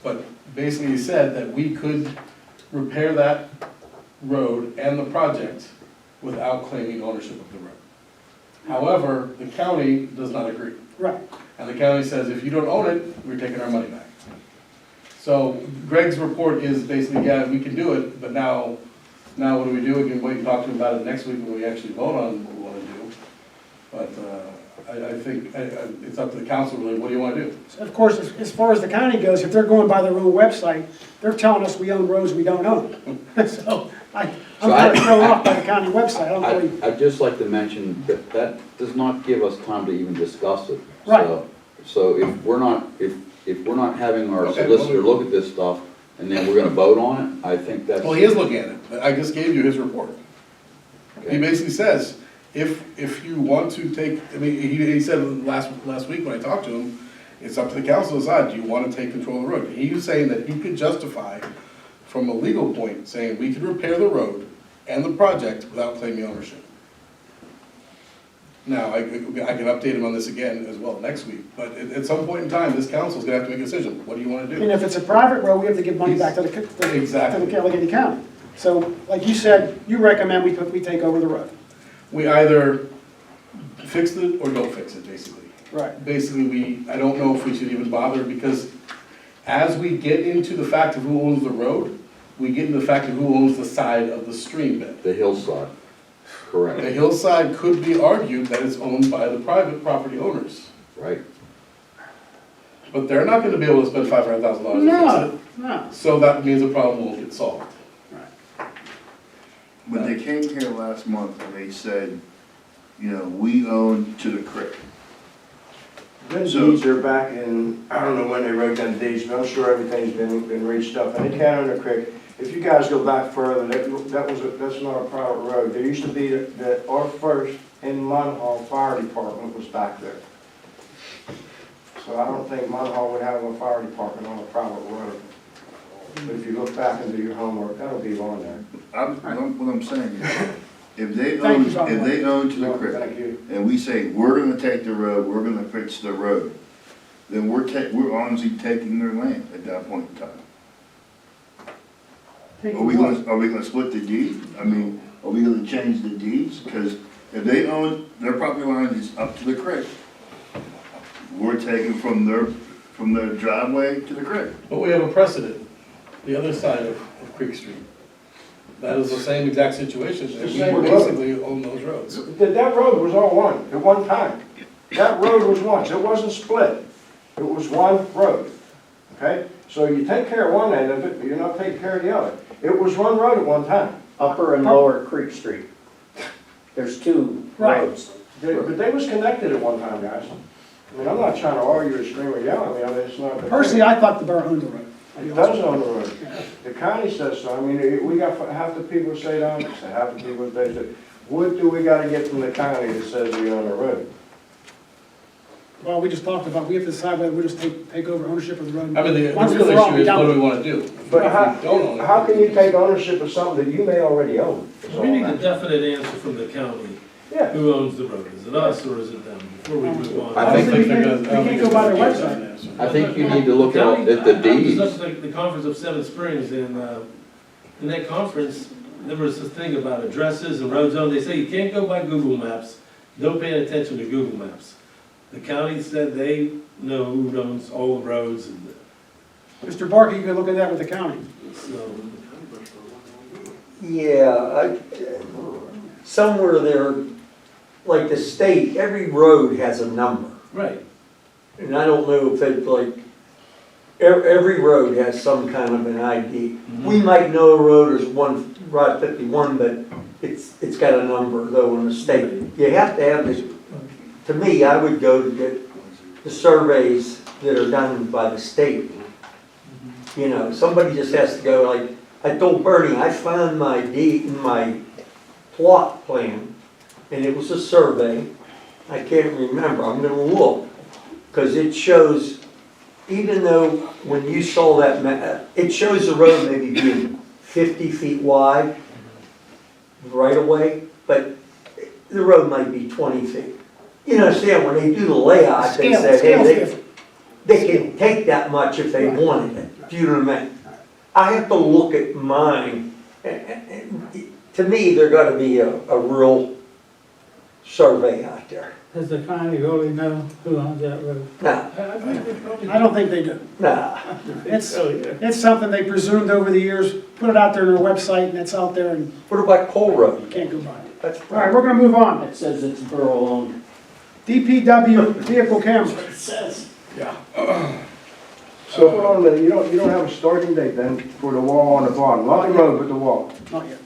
But basically he said that we could repair that road and the project without claiming ownership of the road. However, the county does not agree. Right. And the county says, if you don't own it, we're taking our money back. So Greg's report is basically, yeah, we can do it, but now what do we do? We can wait and talk to him about it next week when we actually vote on what we wanna do. But, I think, it's up to the council really, what do you wanna do? Of course, as far as the county goes, if they're going by their own website, they're telling us we own roads we don't own. So I'm kind of thrown off by the county website. I don't really, I'd just like to mention that that does not give us time to even discuss it. Right. So if we're not having our Okay, solicitor look at this stuff, and then we're gonna vote on it, I think that's. Well, he is looking at it. I just gave you his report. He basically says, if you want to take, I mean, he said last week when I talked to him, it's up to the council to decide, do you want to take control of the road? He was saying that he could justify, from a legal point, saying we could repair the road and the project without claiming ownership. Now, I can update him on this again as well next week, but at some point in time, this council's gonna have to make a decision. What do you want to I do? mean, if it's a private road, we have to give money back to the Exactly. Allegheny County. So, like you said, you recommend we take over the road. We either fix it or don't fix it, basically. Right. Basically, I don't know if we should even bother, because as we get into the fact of who owns the road, we get into the fact of who owns the side of the stream bed. The hillside, correct. The hillside could be argued that it's owned by the private property owners, Right. but they're not gonna be able to spend $500,000 to fix it. No. So that means the problem won't get solved. When they came here last month and they said, you know, we own to the creek. Those So- deeds are back in, I don't know when they wrote down the deeds, but I'm sure everything's been reached up, and they can't own the creek. If you guys go back further, that's not a private road. There used to be our first in Munhall Fire Department was back there. So I don't think Munhall would have a fire department on a private road. But if you look back and do your homework, that'll be on there. What I'm saying is, if they Thank own, you, Tom. if they own to the Well, creek, thank you. and we say, we're gonna take the road, we're gonna fix the road, then we're honestly taking their land at that point in time. Are we gonna split the deed? I mean, are we gonna change the deeds? Because if they own, their property line is up to the creek, we're taking from their driveway to the creek. But we have a precedent, the other side of Creek Street. That is the same exact situation, and we basically own those roads. That road was all one, at one time. That road was one, it wasn't split. It was one road, okay? So you take care of one end of it, but you're not taking care of the other. It was one road at one time. Upper and Lower Creek Street. There's two Right. roads. But they was connected at one time, guys. I mean, I'm not trying to argue or scream or yell, I mean, it's not. Personally, I thought the borough owned the road. It does own the road. The county says so. I mean, we got half the people say down, half the people say, what do we gotta get from the county that says we own the road? Well, we just talked about, we have to decide whether we just take over ownership of the road. I mean, the Once and real for all, issue be is done what do with we it. wanna do? But If we don't own it, how can you take ownership of something that you may already own? is all We need I'm a asking. definite answer from the county. Yeah. Who owns the road? Is it us or is it them? Before we move on. I think we can't go by their website. I think you need to look at the I was deeds. up at the conference of Seven Springs, and in that conference, there was this thing about addresses and road zones. They say you can't go by Google Maps. Don't pay attention to Google Maps. The county said they know who owns all the roads, and Mr. Barker, you can look at that with the county. so. Yeah, somewhere there, like the state, every road has a number. Right. And I don't know if it's like, every road has some kind of an ID. We might know a road is Route 51, but it's got a number though in the state. You have to have this, to me, I would go to get the surveys that are done by the state. You know, somebody just has to go, like, I told Bernie, I found my plot plan, and it was a survey. I can't remember, I'm gonna look, because it shows, even though when you saw that map, it shows the road maybe being 50 feet wide, right away, but the road might be 20 feet. You understand, when they do the layout, they say, hey, they can take that much if they wanted it. Do you know what I mean? I have to look at mine. To me, there got to be a real survey out there. Does the county really know who owns that road? Nah, I don't think they do. nah. It's something they presumed over the years, put it out there on their website, and it's out there, and What about Cole you Road? can't go by it. That's All right, we're gonna move on. It says it's borough-owned. DPW vehicle cameras. It says. So hold on a minute, you don't have a starting date then for the wall on the bottom, not the road, but the wall? Not yet.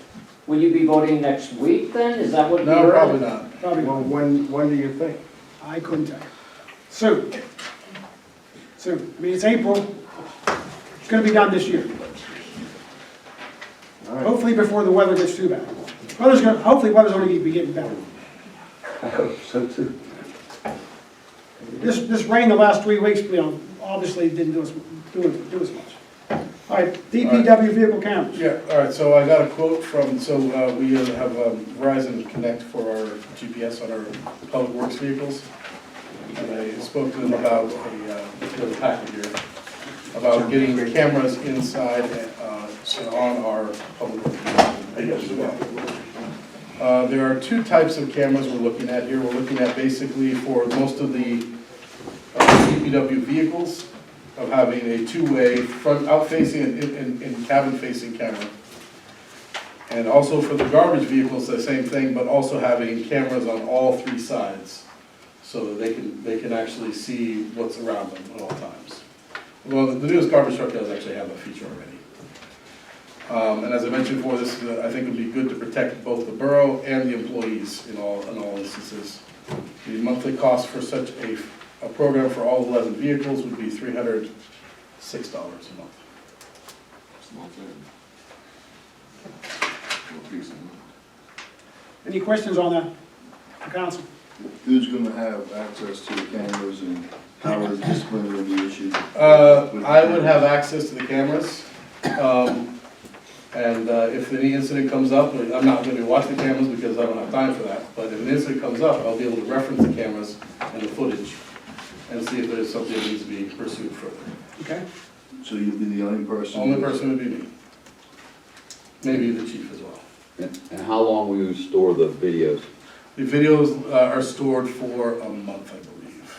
Will you be voting next week then? Is that what you No, heard? probably not. Probably Well, not. when do you think? I couldn't tell you. Soon. Soon. I mean, it's April. It's gonna be done this year. All right. Hopefully before the weather gets too bad. Hopefully weather's only gonna be getting better. I hope so too. This rain the last 3 weeks, obviously didn't do as much. All right, DPW vehicle cameras. Yeah, all right, so I got a quote from, we have Verizon Connect for our GPS on our public works vehicles. And I spoke to them about the packet here, about getting cameras inside and on our public works vehicles as well. There are two types of cameras we're looking at here. We're looking at basically for most of the DPW vehicles, of having a two-way front out-facing and cabin-facing camera. And also for the garbage vehicles, the same thing, but also having cameras on all three sides, so that they can actually see what's around them at all times. Well, the newest garbage truck does actually have a feature already. And as I mentioned before, this I think would be good to protect both the borough and the employees in all instances. The monthly cost for such a program for all 11 vehicles would be $306 a month. Any questions on that, council? Who's gonna have access to the cameras and how is discipline gonna be issued? I would have access to the cameras, and if any incident comes up, I'm not going to watch the cameras because I don't have time for that, but if an incident comes up, I'll be able to reference the cameras and the footage and see if there's something that needs to be pursued further. Okay. So you'll be the only person? Only person would be me. Maybe the chief as well. And how long will you store the videos? The videos are stored for a month, I believe.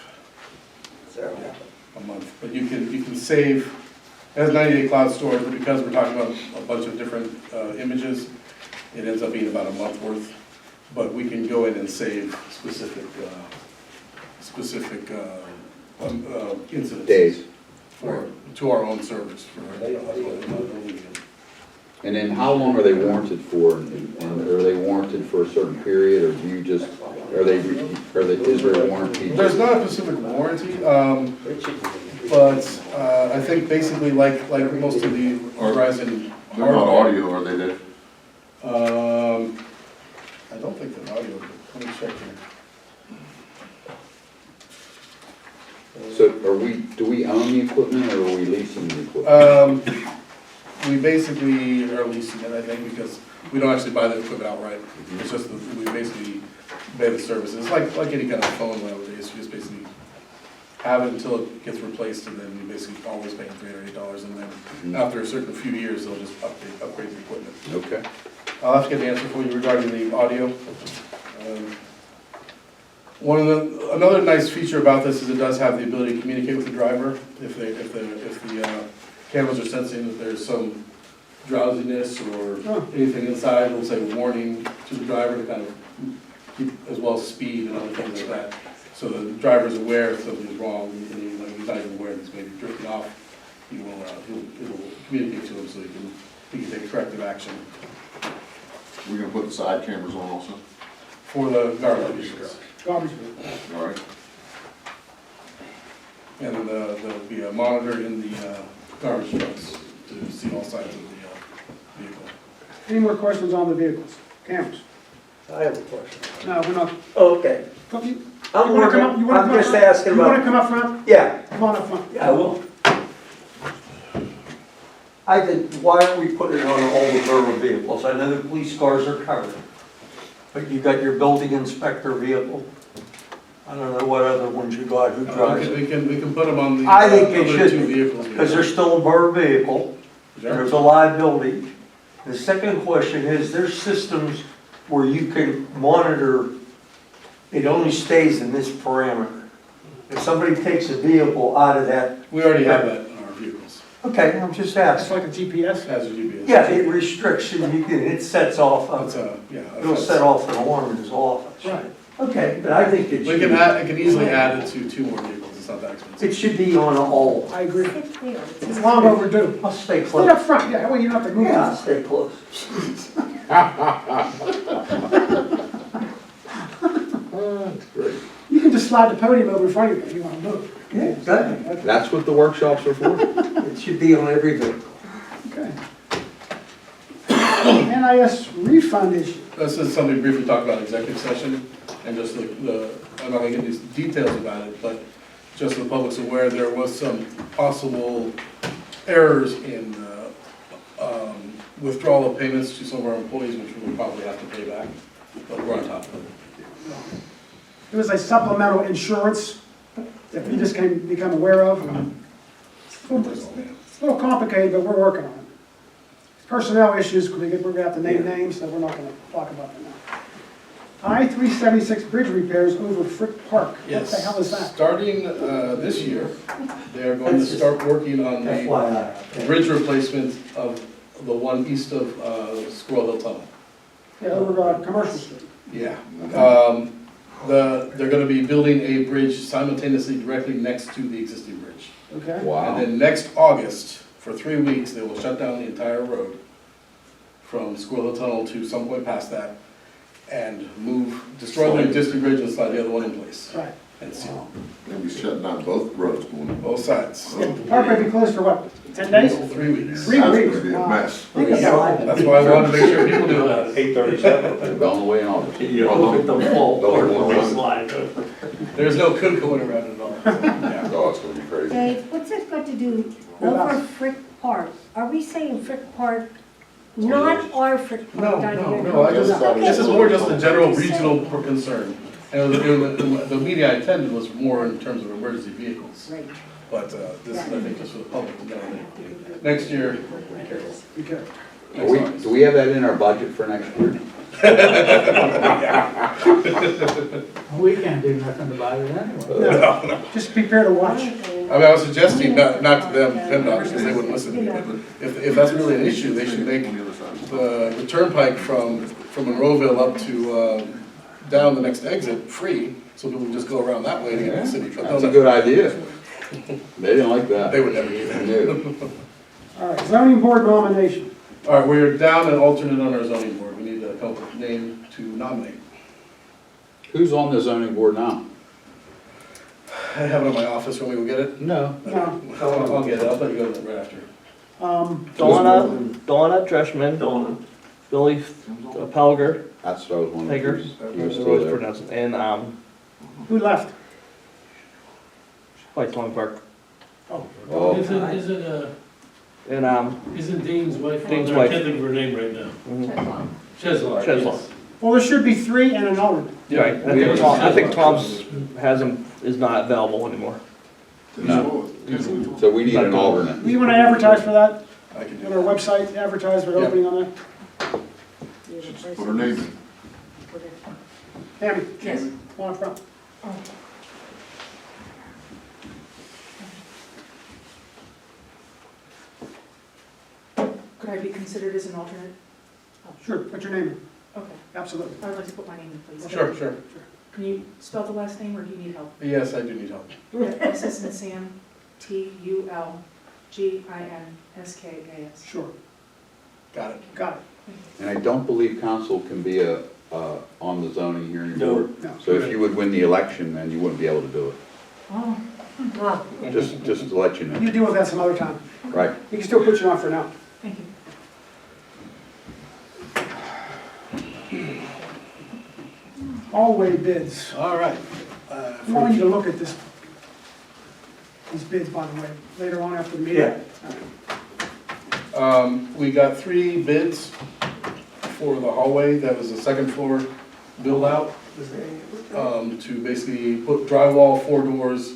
A month, but you can save, it has 90-day cloud storage, but because we're talking about a bunch of different images, it ends up being about a month worth. But we can go in and save specific incidents. Days. To our own servers. And then how long are they warranted for? And are they warranted for a certain period, or do you just, is there a warranty? There's not a specific warranty, but I think basically like most of the Verizon. They're not audio, are they, Dave? I don't think they're audio, but let me check here. So do we own the equipment, or are we leasing the equipment? We basically are leasing it, I think, because we don't actually buy the equipment outright. It's just that we basically pay the services, like any kind of phone nowadays. You just basically have it until it gets replaced, and then you basically always pay $308, and then after a certain few years, they'll just upgrade the equipment. Okay. I'll have to get an answer for you regarding the audio. Another nice feature about this is it does have the ability to communicate with the driver if the cameras are sensing that there's some drowsiness or anything inside. It'll say warning to the driver to kind of keep, as well as speed and other things like that. So the driver's aware if something's wrong, and he's not even aware that he's maybe drifting off. It'll communicate to him so he can take corrective action. We're gonna put the side cameras on also? For the garbage vehicles. Garbage. All right. And then there'll be a monitor in the garbage trucks to see all sides of the vehicle. Any more questions on the vehicles? Cameras? I have a question. No, we're not. Okay. I'm just asking You about. wanna come up front? Yeah. Come on up front. Yeah, I will. I think, why aren't we putting it on all the borough vehicles? I know the police cars are covered, but you got your building inspector vehicle. I don't know what other ones you got, who drives it? We can put them on the I think they other should two be, vehicles. because they're still a borough vehicle, and there's a liability. The second question is, there's systems where you can monitor it only stays in this parameter. If somebody takes a vehicle out of that, We already have that in our vehicles, okay, I'm just That's asking. like a GPS. as a GPS. Yeah, it restricts you, it sets off, That's yeah. it'll set off an alarm in his office. Right. Okay, but I think it We should, can add, I can easily add it to 2 more vehicles, it's not that expensive. it should be on all. I agree. It's long overdue. I'll stay Stay close. up front, yeah, that way you don't have to move. Yeah, I'll stay close. That's great. You can just slide the podium over in front of you if you want to move. Yeah, exactly. That's what the workshops are for? It should be on every vehicle. Okay. NIS refund issue. This is something we briefly talked about in executive session, and just I'm not gonna get these details about it, but just so the public's aware, there was some possible errors in withdrawal of payments to some of our employees, which we will probably have to pay back, but we're on top of it. It was a supplemental insurance that we just become aware of. It's a little complicated, but we're working on it. Personnel issues, we're gonna have to name names, so we're not gonna talk about them now. I-376 bridge repairs over Frick Park. What Yes. the hell is that? Starting this year, they are going to start working on the FYI. bridge replacement of the one east of Squirrel Hill Tunnel. Yeah, over Commercial Street. Yeah. They're gonna be building a bridge simultaneously directly next to the existing bridge. Okay? And Wow. then next August, for 3 weeks, they will shut down the entire road from Squirrel Hill Tunnel to some point past that and destroy the existing bridge and slide the other one in place. Right. And seal They'll be shutting down both roads going. both sides. Yeah, the park may be closed for what, 10 days? 3 weeks. 3 That's weeks? gonna be a Wow. mess. That's why I wanted to make sure people knew about it. 8:37. They're on the way in August. You look at the fall. Don't want to run. Slide. There's no could going around at all. Yeah. Oh, it's gonna be crazy. Dave, what's this got to do over Frick Park? Are we saying Frick Park, not our Frick Park No, down no, here? no, Okay. this is more just a general regional concern. And the meeting I attended was more in terms of emergency vehicles. Right. But this is, I think, just for the public to know that next year, be careful. Be careful. Do we have that in our budget for next year? We can't do nothing about it anyway. No, just prepare to watch. I mean, I was suggesting not to them, PennDOT, because they wouldn't listen to me. But if that's really an issue, they should make the turnpike from Monroeville up to, down the next exit free, so people can just go around that way to get to the city. But That's a good idea. They didn't like that. They would never do that. No. All right, zoning board nomination. All right, we're down an alternate on our zoning board. We need a couple name to nominate. Who's on the zoning board now? I have it in my office when we go get it. No. No. I'll get it. I'll let you go right after. Donna Dreschman, Billy Pelger, That's what I was wondering. Hager, He was still there. and Who left? White Tony Park. Oh. And Isn't Dean's wife on Dean's there? I wife. can't think of her name right now. Cheslock. Cheslock. yes. Well, there should be 3 and an alternate. Right, I think Tom's is not available anymore. No. So we need an alternate. Do you want to advertise for that? I can do On our that. website, advertise for the Yeah. opening on that? Put her name in. Tammy? Yes. Come on up front. Could I be considered as an alternate? Sure, put your name in. Okay, Absolutely. I would like to put my name in, please. Sure, sure. Can you spell the last name, or do you need help? Yes, I do need help. S as in Sam, Tulginskas. Sure. Got it. Got it. And I don't believe council can be on the zoning hearing No. board. No. So if you would win the election, then you wouldn't be able to do Oh, it. Just to let you know. You deal with that some other time. Right. We can still put you on for now. thank you. Hallway bids. All right. I want you to look at these bids, by the way, later on after the meeting. Yeah. We got 3 bids for the hallway. That was the second floor build out. To basically put drywall, 4 doors,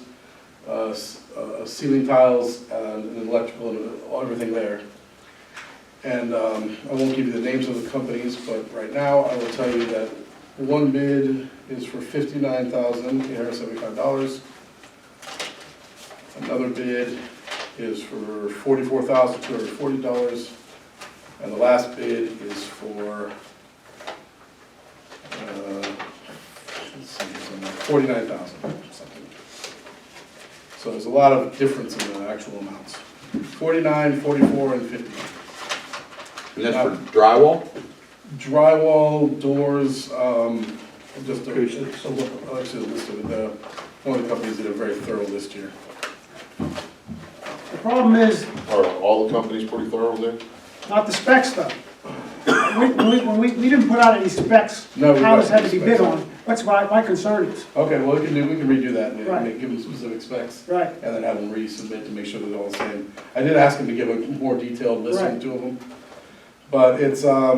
ceiling tiles, and electrical and everything there. And I won't give you the names of the companies, but right now I will tell you that One bid is for $59,875. Another bid is for $44,240. And the last bid is for, let's see, $49,000 something. So there's a lot of difference in the actual amounts. 49, 44, and 50. And that's for drywall? Drywall, doors, just actually listed with one of the companies did a very thorough list here. The problem is, Are all the companies pretty thorough there? not the specs though. When we didn't put out any specs, No, we how this got had to be specs. bid on. That's why my concern is. Okay, well, we can redo that and Right. give them specific specs. Right. And then have them resubmit to make sure they're all the same. I did ask him to give a more detailed list of Right. the two of them. But it's, all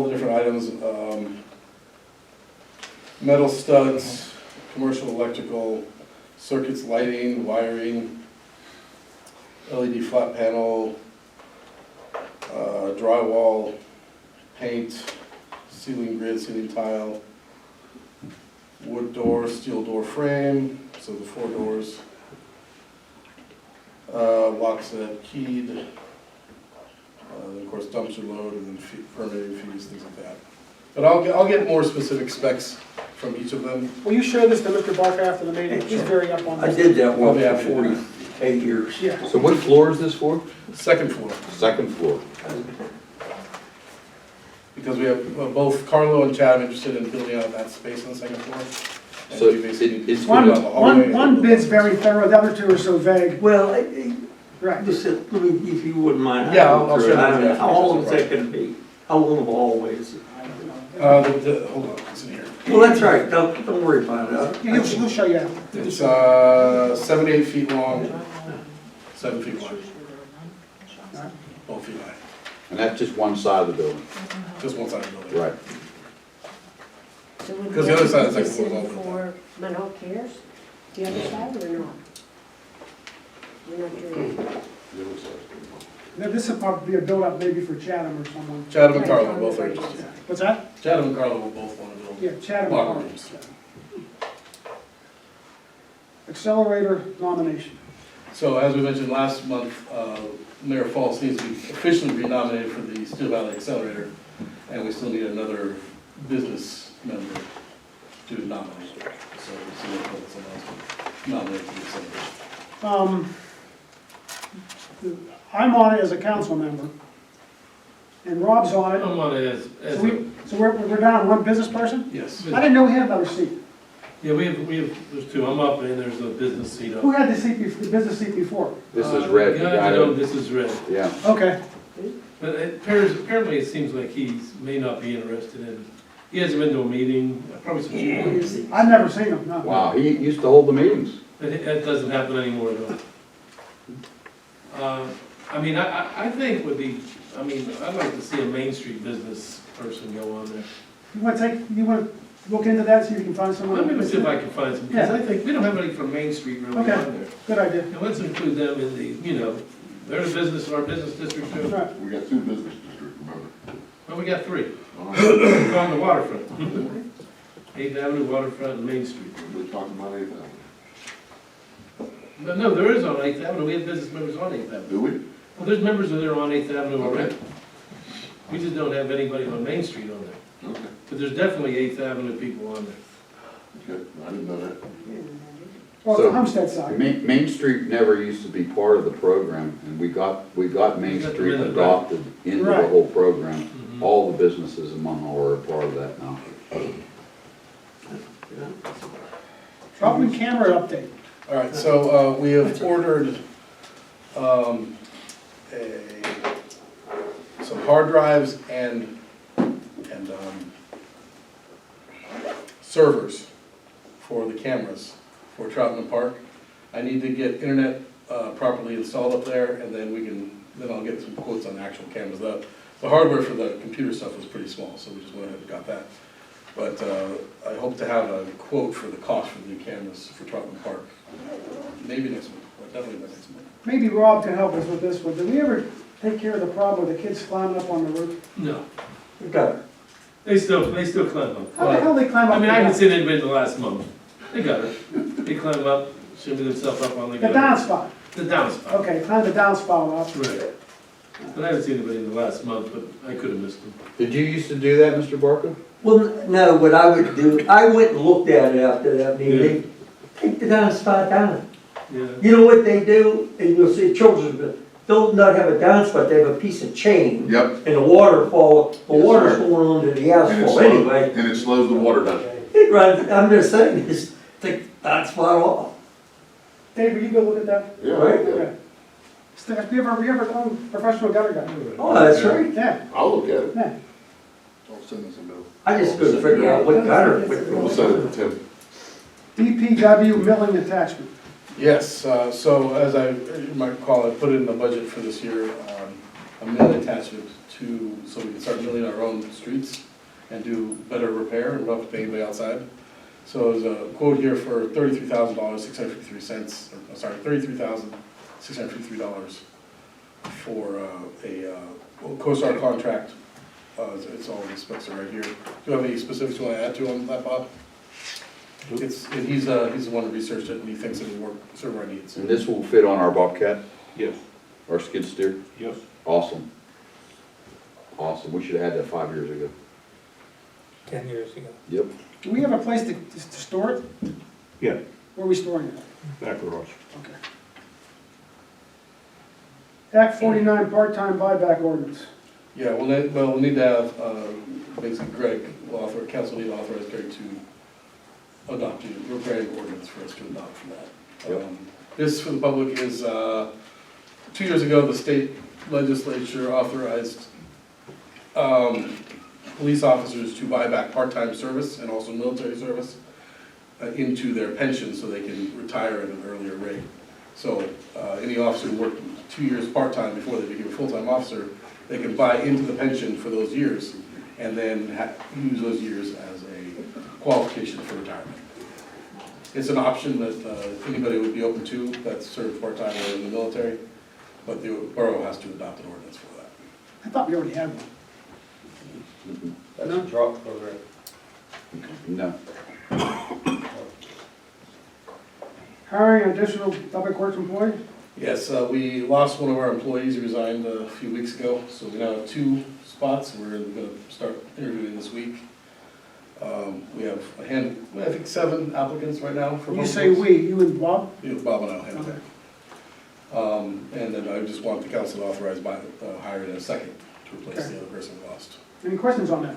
the different items, metal studs, commercial electrical, circuits, lighting, wiring, LED flat panel, drywall, paint, ceiling grid, ceiling tile, wood door, steel door frame, so the 4 doors, lock set, keyed, of course dumpster load, and then permitting fees, things like that. But I'll get more specific specs from each of them. Will you show this to Mr. Barker after the meeting? He's very up on I this. did that one Yeah. for 48 years. Yeah. So what floor is this for? Second floor, Second floor. because we have both Carlo and Chad interested in building out that space on the second floor. And So we basically it's put it on the hallway. One bid's very thorough, the other two are so vague. Well, Right. just, let me, if you wouldn't mind. Yeah, I'll show you that. How long is that gonna be? How long of a hallway is it? Hold on, it's in here. Well, that's right, don't worry about it. He'll show you. It's 7 to 8 feet long, 7 feet wide. Both feet high, And that's just one side of the building? just one side of the building. Right. So would Because we the other have side to is like consider full over. for mental cares, the other side or not? We're not doing it. Now, this would probably be a build-up maybe for Chatham or someone. Chatham and Carlo both are interested. What's that? Chatham and Carlo will both want to build. Yeah, Chatham. Locker Park. rooms. Accelerator nomination. So as we mentioned last month, Mayor Falls needs to be officially renominated for the Steel Valley Accelerator, and we still need another business member to nominate. So we'll see what someone else to nominate for the accelerator. I'm on it as a council member, and Rob's on it. I'm on it as So we're down one business person? Yes. I didn't know we had another seat. yeah, we have, there's two, I'm up and there's a business seat up. Who had the seat, the business seat before? This is red. You Yeah, got no, it. this is red. Yeah. Okay. But apparently it seems like may not be interested in, he hasn't been to a meeting, probably since. I've never seen him, no. Wow, he used to hold the meetings. But it doesn't happen anymore though. I mean, I think would be, I mean, I'd like to see a Main Street business person go on there. You want to look into that, see if you can find someone? Let me see if I can find some, because I think, we don't have anybody from Main Street really on Okay, there. good idea. And let's include them in the, they're the business, our business district too. Right. We got 2 business districts, remember? Well, we got 3. We're on the waterfront. 8th Avenue, waterfront, and Main Street. We're talking about 8th Avenue. No, there is on 8th Avenue, we have business members on 8th Avenue. Do we? Well, there's members that are on 8th Avenue already. We just don't have anybody on Main Street on there. Okay, But there's definitely 8th Avenue people on there. okay, I didn't know that. Well, So, the Homestead side. Main Street never used to be part of the program, and we got Main We got them Street in the back. adopted into the Right. whole program. Mhm. All the businesses in Munhall are a part of that now. Drop-in camera update. All right, so we have ordered some hard drives and servers for the cameras for Troutman Park. I need to get internet properly installed up there, and then I'll get some quotes on the actual cameras. The hardware for the computer stuff was pretty small, so we just went ahead and got that. But I hope to have a quote for the cost for the new cameras for Troutman Park. Maybe next month, but definitely by next month. Maybe Rob can help us with this one. Did we ever take care of the problem with the kids climbing up on the roof? No. We got it. They still climb up. How the hell they climb up? I mean, I the haven't down- seen anybody in the last month. They got it. They climb up, shimmy themselves up on the. The downspout, The downspout. okay, climb the downspout up. Right. But I haven't seen anybody in the last month, but I could have missed them. Did you used to do that, Mr. Barker? Well, no, what I would do, I went and looked at it after that meeting. Take the downspout down. Yeah. You know what they do, and you'll see children don't not have a downspout, they have a piece of chain. Yep. And the waterfall, the Yes, water's sir. going onto the And it asphalt slows- anyway. And it slows the water down. It runs, I'm just saying, just take the downspout off. Dave, will you go look at that? Yeah. Right. Okay. Steph, you ever done professional gutter guy? Oh, that's right. Yeah, I'll look at it. yeah. I'll send us a bill. I just couldn't figure out what gutter. We'll send it to Tim. DPW milling attachment. Yes, so as you might recall, I put in the budget for this year, a mill attachment so we can start milling our own streets and do better repair and not have to pay anybody outside. So there's a quote here for $33,653, $33,653 for a CoStar contract. It's all the specs are right here. Do you have any specifics you want to add to on that, Bob? And he's the one who researched it, and he thinks it'll work, serve our needs. And this will fit on our Bobcat, Yes, our skid steer? yes. Awesome. Awesome, we should have had that 5 years ago. 10 years ago. Yep. Do we have a place to store it? Yeah, Where are we storing it? back garage. Okay. Act 49 part-time buyback ordinance. Yeah, we'll need to have, basically Greg, council need to authorize Greg to adopt your Greg ordinance for us to adopt for that. Yep. This, for the public, is, 2 years ago, the state legislature authorized police officers to buy back part-time service and also military service into their pension so they can retire at an earlier rate. So any officer who worked 2 years part-time before they became a full-time officer, they can buy into the pension for those years and then use those years as a qualification for retirement. It's an option that anybody would be open to that's served part-time or in the military, but the borough has to adopt an ordinance for that. I thought we already had one. That's a drop program. No. Hiring additional public works employee? Yes, we lost one of our employees, he resigned a few weeks ago, so we now have 2 spots, we're gonna start interviewing this week. We have I think 7 applicants right now for. You say we, you and Bob? Bob and I will handle Okay. it. And then I just want the council to authorize hiring a second to replace the other person we lost. Any questions on that?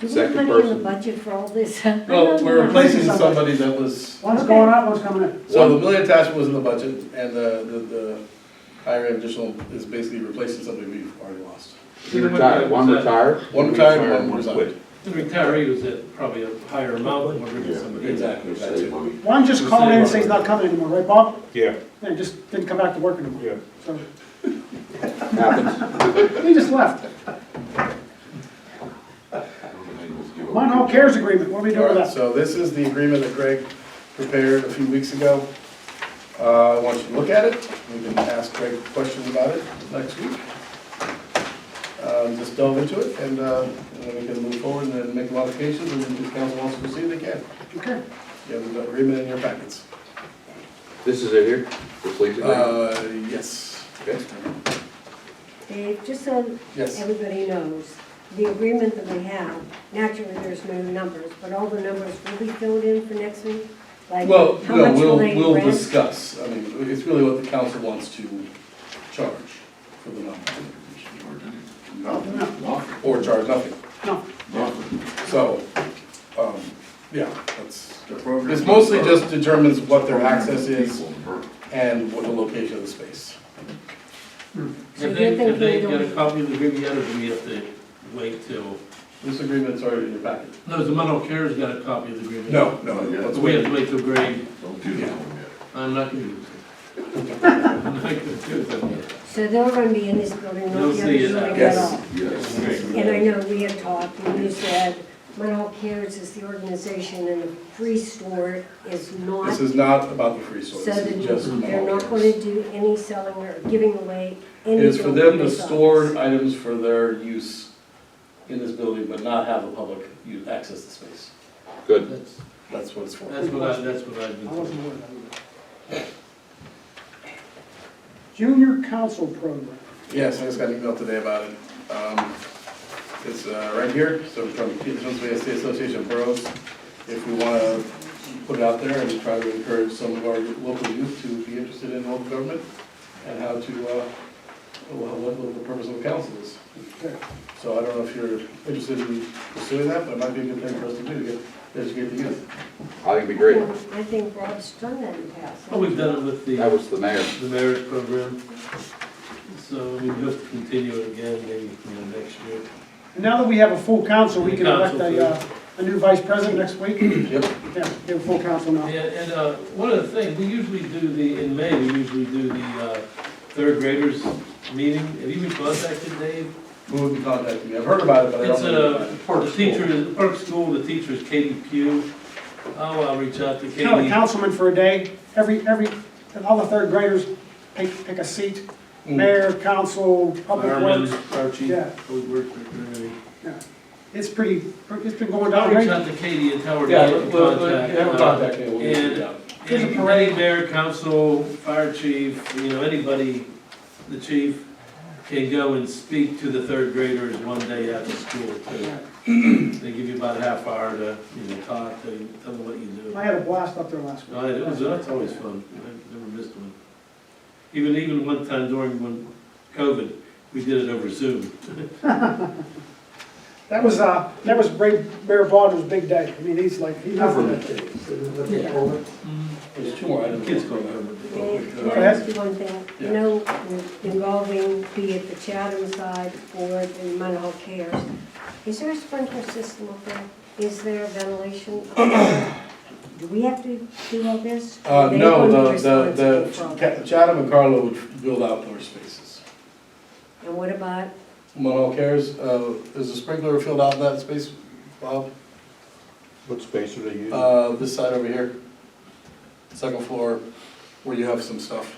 Do we have Second money in person. the budget for all this? Well, we're replacing somebody that was, One's going out, one's coming in. so the million attachment was in the budget, and the hiring additional is basically replacing somebody we've already lost. He retired, one retired? One retired, one resigned. quit. The retiree was at probably a higher amount, and we're bringing somebody in. Exactly, that too. One just called in and says he's not coming anymore, right, Bob? Yeah, Yeah, just didn't come back to work anymore. yeah. So, Happens. he just left. Munhall Cares Agreement, what are we doing with Alright, that? so this is the agreement that Greg prepared a few weeks ago. I want you to look at it, we can ask Greg questions about it next week. Just delve into it, and then we can move forward and then make modifications, and if the council wants to proceed, they can. Okay. You have the agreement in your packets. This is it here, the police agreement? Yes. Okay. Dave, just so Yes. everybody knows, the agreement that we have, naturally, there's no numbers, but all the numbers will be filled in for next week? Like, Well, how no, much will they we'll rent? discuss, I mean, it's really what the council wants to charge for the number. No. Or charge nothing. No. So, yeah, this mostly just determines what their access is and what the location of the space. Have they got a copy of the agreement yet, or do we have to wait till? This agreement's already in your packet. No, the Munhall Cares got a copy of the agreement. No, So we have to wait till Greg, Yeah. I'm not gonna do it. I'm not gonna do that. So they're gonna be in this building, They'll not the other see it, building at yes. all? Yes. And I know we had talked, and you said Munhall Cares is the organization and the free store is not. This is not about the free store, So this is just. they're not Munhall gonna Cares. do any selling or giving away It any. is for them to store items for their use in this building, but not have the public use, access the space. Good. That's what it's for. That's what I've been I told. wasn't aware of that either. Junior council program. Yes, I just got an email today about it. It's right here, so from the Pennsylvania State Association of Boroughs. If we want to put it out there and try to encourage some of our local youth to be interested in local government and how to, what the purpose of the council is. So I don't know if you're interested in pursuing that, but it might be a good thing for us to do to get, educate the youth. I think it'd be great. I think Rob's done that in the past. Oh, we've done it with That was the mayor. the mayor's program. So we hope to continue it again, maybe next year. And now that we have a full council, we can elect Council, a new vice president next week? Yep. Yeah, we have a full council now. And one of the things, we usually do in May, we usually do the third graders meeting. Have you been contacted, Dave? Who would be contacting me? I've heard about it, but I It's don't know. the teacher, Park School, the teacher is Katie Pugh. Oh, I'll reach out to Katie. Kind of a councilman for a day. And all the third graders pick a seat. Mayor, council, public Fireman, works. fire chief, Yeah. public works, secretary. Yeah. It's been going I'll down reach great. out to Katie and tell her to Yeah, get in well, contact. have her contact me, we'll get it And out. There's a any parade. mayor, council, fire chief, anybody, the chief, can go and speak to the third graders one day after school too. They give you about a half hour to, talk, tell them what you do. I had a blast up there last week. That's always fun. I've never missed one. Even one time when COVID, we did it over Zoom. That was Mayor Baldwin's big day. I mean, he's like, he never. There's two more items. Kids go home. Can I ask you one thing? You know, involving, be it the Chatham side or the Munhall Cares, is there a sprinkler system up there? Is there ventilation up there? Do we have to do all this? Or are they going to be responsible for it? Chatham and Carlo would build outdoor spaces. And what about, Munhall Cares, is the sprinkler filled out in that space, Bob? What space are they using? This side over here, second floor, where you have some stuff.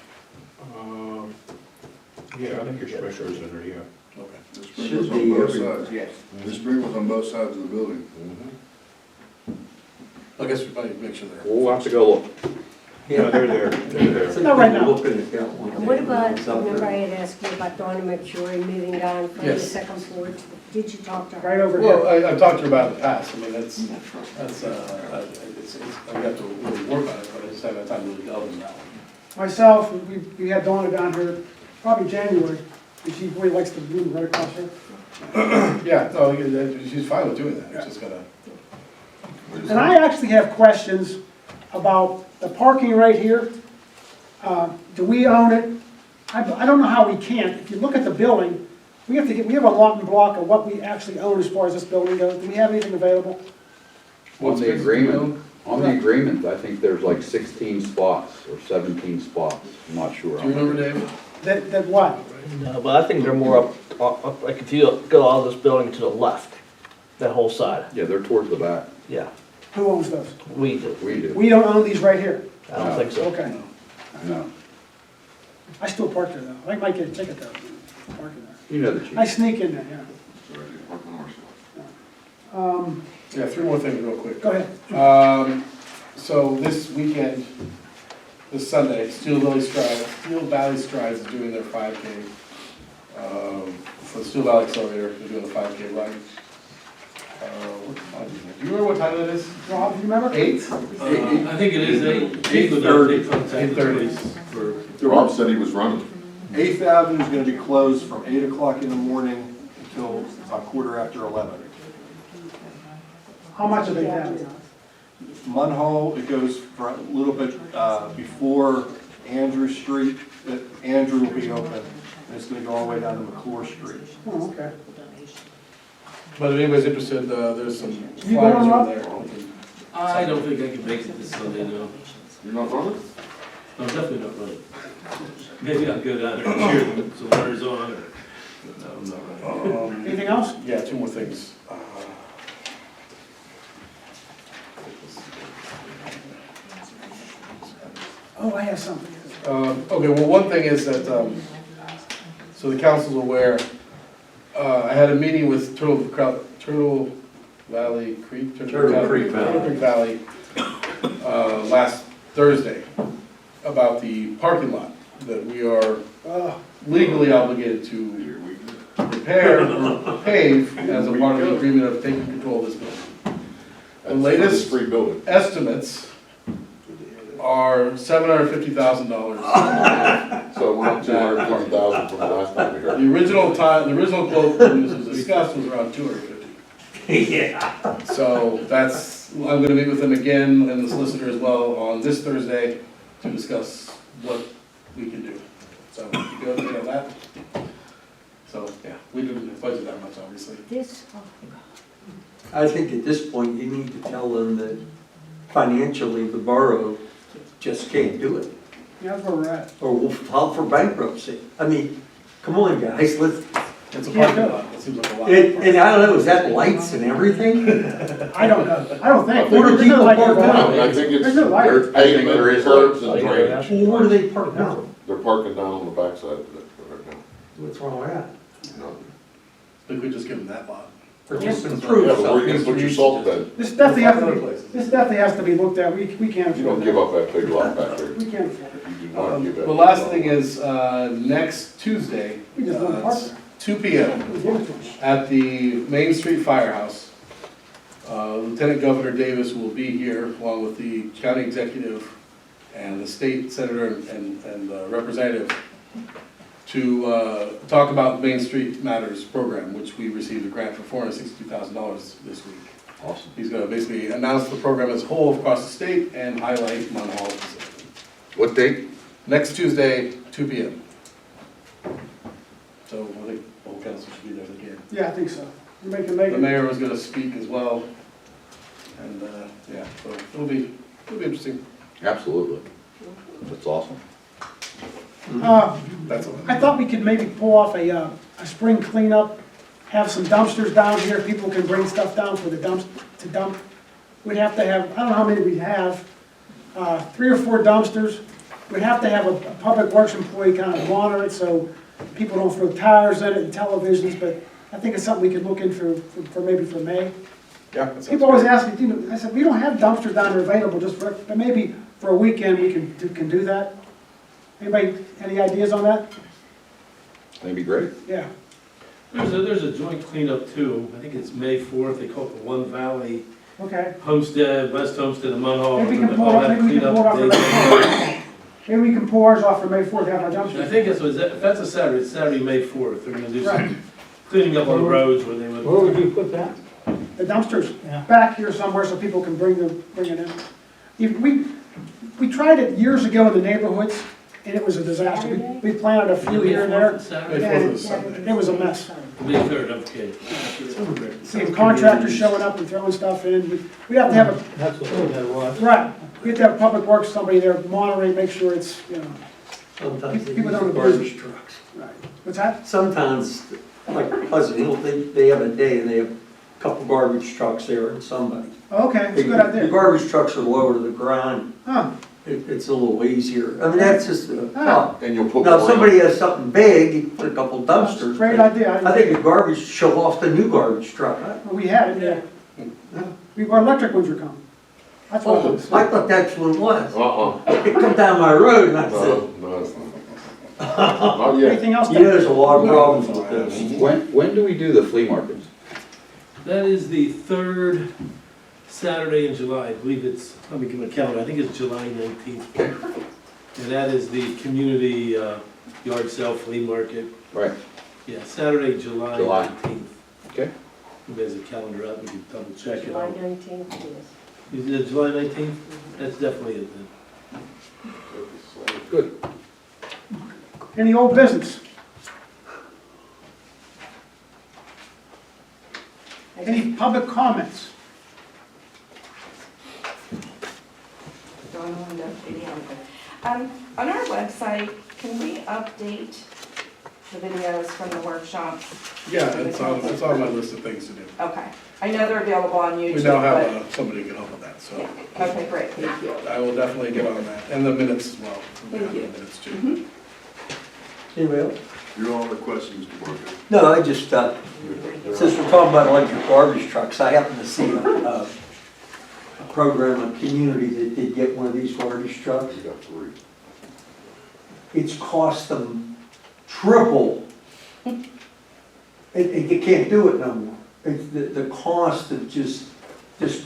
Yeah, I think your sprinklers in there, yeah. Okay. The sprinklers on both sides. Yes. The sprinklers on both sides of the building. I guess we might make sure they're. We'll have to go look. Yeah, they're there, they're there. Not right now. and what about, remember I had asked you about Donna McCure moving down from the Yes. second floor to, did you talk to her? Right over Well, here. I've talked to her about it in the past, I mean, it's, I've got to really work on it, but I just haven't had time to really delve in that one. Myself, we had Donna down here probably January, and she really likes the room right across here. Yeah, no, she's fine with doing that, it's just gonna. And I actually have questions about the parking right here. Do we own it? I don't know how we can't. If you look at the building, we have a lot and block of what we actually own as far as this building goes. Do we have anything available? On the agreement, I think there's like 16 spots or 17 spots, I'm not sure. Do you remember, David? That what? No, but I think they're more up, like if you go out of this building to the left, that whole side, Yeah, they're towards the back. yeah, Who owns those? we do. We do. We don't own these right here. I don't think so. Okay. No. I still park there though. I might get a ticket though, parking there. You know the chief. I sneak in there, yeah. Yeah, three more things real quick. Go ahead. So this weekend, this Sunday, Steel Valley Strides is doing their 5K. For the Steel Valley Accelerator, they're doing a 5K run. What time is it? Do you remember what time it is? Rob, do you remember? 8? I think it is 8:30. Rob said he was running. 8th Avenue is going to be closed from 8 o'clock in the morning until a quarter after 11. How much of it have? Munhall, it goes for a little bit before Andrew Street, that Andrew will be open, and it's going to go all the way down to McClure Street. Oh, okay. But if anybody's interested, there's some You flyers going, Rob? over there. I don't think I can make it this Sunday, no. You're not running? I'm definitely not running. Maybe I'll go down there and cheer them, so runners on, or, no, I'm not running. Anything else? Yeah, two more things. Oh, I have something. Okay, well, one thing is that, so the council's aware, I had a meeting with Turtle Valley Creek? Turtle Creek Valley. Turtle Creek Valley, last Thursday, about the parking lot that we are legally obligated to repair or pave as a part of the agreement of taking control of this building. The latest Free building. estimates are $750,000. So it went up 250,000 from the last time we heard. The original quote when this was discussed was around 250. Yeah. So that's, I'm gonna meet with them again and the solicitor as well on this Thursday to discuss what we can do. So, you go on that. So, yeah, we didn't budget that much, obviously. I think at this point, you need to tell them that financially, the borough just can't do it. Yeah, that's where we're at. Or we'll file for bankruptcy. I mean, come on, guys, let's, It's a parking lot, it seems like a lot. and I don't know, is that lights and everything? I don't know, I don't think. Where do There's no people light park involved. I think it's, There's no light. there's pavement, curbs and drainage. Well, where do they park now? They're parking down on the backside of it right now. What's wrong with that? No. I think we just give them that lot. Or just Yeah, improve but where are you something? gonna put your salt bed? This definitely has to Other be, places. this definitely has to be looked at, we can't You don't afford give that. up that big lot back there. We can't afford it. You do not give that. The last thing is, next Tuesday, We just don't park it's there. 2 PM We give it to us. at the Main Street Firehouse. Lieutenant Governor Davis will be here along with the county executive and the state senator and representative to talk about Main Street Matters program, which we received a grant for $462,000 this week. Awesome. He's gonna basically announce the program as a whole across the state and highlight Munhall specifically. What date? Next Tuesday, 2 PM. So I think all council should be there again. Yeah, I think so. You make it. The mayor was gonna speak as well. And, yeah, so it'll be interesting. Absolutely. That's awesome. That's all. I thought we could maybe pull off a spring cleanup, have some dumpsters down here, people can bring stuff down for the to dump. We'd have to have, I don't know how many we'd have, 3 or 4 dumpsters. We'd have to have a public works employee kind of monitor it, so people don't throw tires in it and televisions, but I think it's something we could look into for maybe for May. Yeah. that sounds People always great. ask me, I said, we don't have dumpsters down there available just for, but maybe for a weekend we can do that. Anybody, any ideas on that? That'd be great. Yeah. There's a joint cleanup too, I think it's May 4th, they call it the One Valley Okay. Homestead, West Homestead and Munhall. Maybe we can pull all it, that maybe we can pull it off for cleanup May days. 4th. Maybe we can pull ours off for May 4th, have our I dumpsters. think if that's a Saturday, it's Saturday, May 4th, they're gonna do Right. some cleaning up on the roads where they Where would. would you put that? The dumpsters Yeah. back here somewhere so people can bring it in. We tried it years ago in the neighborhoods, and it was a disaster. We planted a few here and there, Saturday, May 4th is Sunday. it was a mess. May 3rd, okay. Seeing contractors showing up and throwing stuff in. We have to have a, That's what that was. right, we have to have public works, somebody there monitoring, make sure it's, Sometimes they use People don't the abuse garbage trucks. right. What's that? Sometimes, like Pleasant Hill, they have a day and they have a couple garbage trucks there and somebody. Okay, it's a good The idea. garbage trucks are lower to the ground. Huh, It's a little easier. I mean, that's just a thought. And you'll put Now, if more somebody in. has something big, you put a couple that's a dumpsters. great but idea. I think the garbage show off the new garbage truck. We had it, yeah. Our electric ones are coming. That's what it was. I thought that's what it was. Uh-uh. It come down my road and I said, No, it's not. Not yet. Anything else? you know, there's a lot of problems with this. When do we do the flea markets? That is the 3rd Saturday in July, I believe it's, let me get my calendar, I think it's July 19th. And that is the community yard sale flea market. Right. Yeah, Saturday, July July. 19th. Okay. Who has a calendar up, we can double check it July out. 19th, yes. Is it July 19th? That's definitely it then. Good. Any old business? Any public comments? On our website, can we update the videos from the workshops? Yeah, it's on my list of things to do. Okay, I know they're available on YouTube, We now but, have somebody who can help with that, so yeah, okay, great, thank you. I will definitely get on that, and the minutes as well. Thank you. The minutes too. Anybody else? You're all the questions, Mr. Barker. No, I just, since we're talking about electric garbage trucks, I happened to see a program, a community that did get one of these garbage trucks. We got 3. It's cost them triple. You can't do it no more. It's the cost of just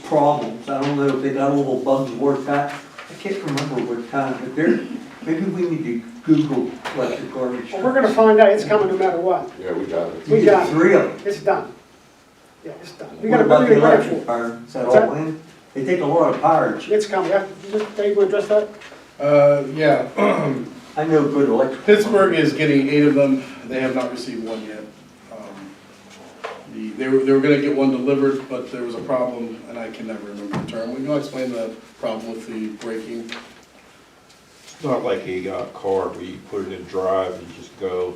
problems. I don't know if they got all the bugs worked out. I can't remember what time, but maybe we need to Google electric garbage. Well, we're gonna find out, it's coming no matter what. Yeah, we got it. We got it. 3 of them. It's done. Yeah, it's done. We What got a about the billion grant electric for power? Is that What's all in? They take a lot of power. it. It's coming. Dave, want to address that? Yeah. I know good electric. Pittsburgh is getting 8 of them. They have not received one yet. They were gonna get one delivered, but there was a problem, and I can never remember the term. Will you explain the problem with the braking? It's not like a car where you put it in drive, you just go,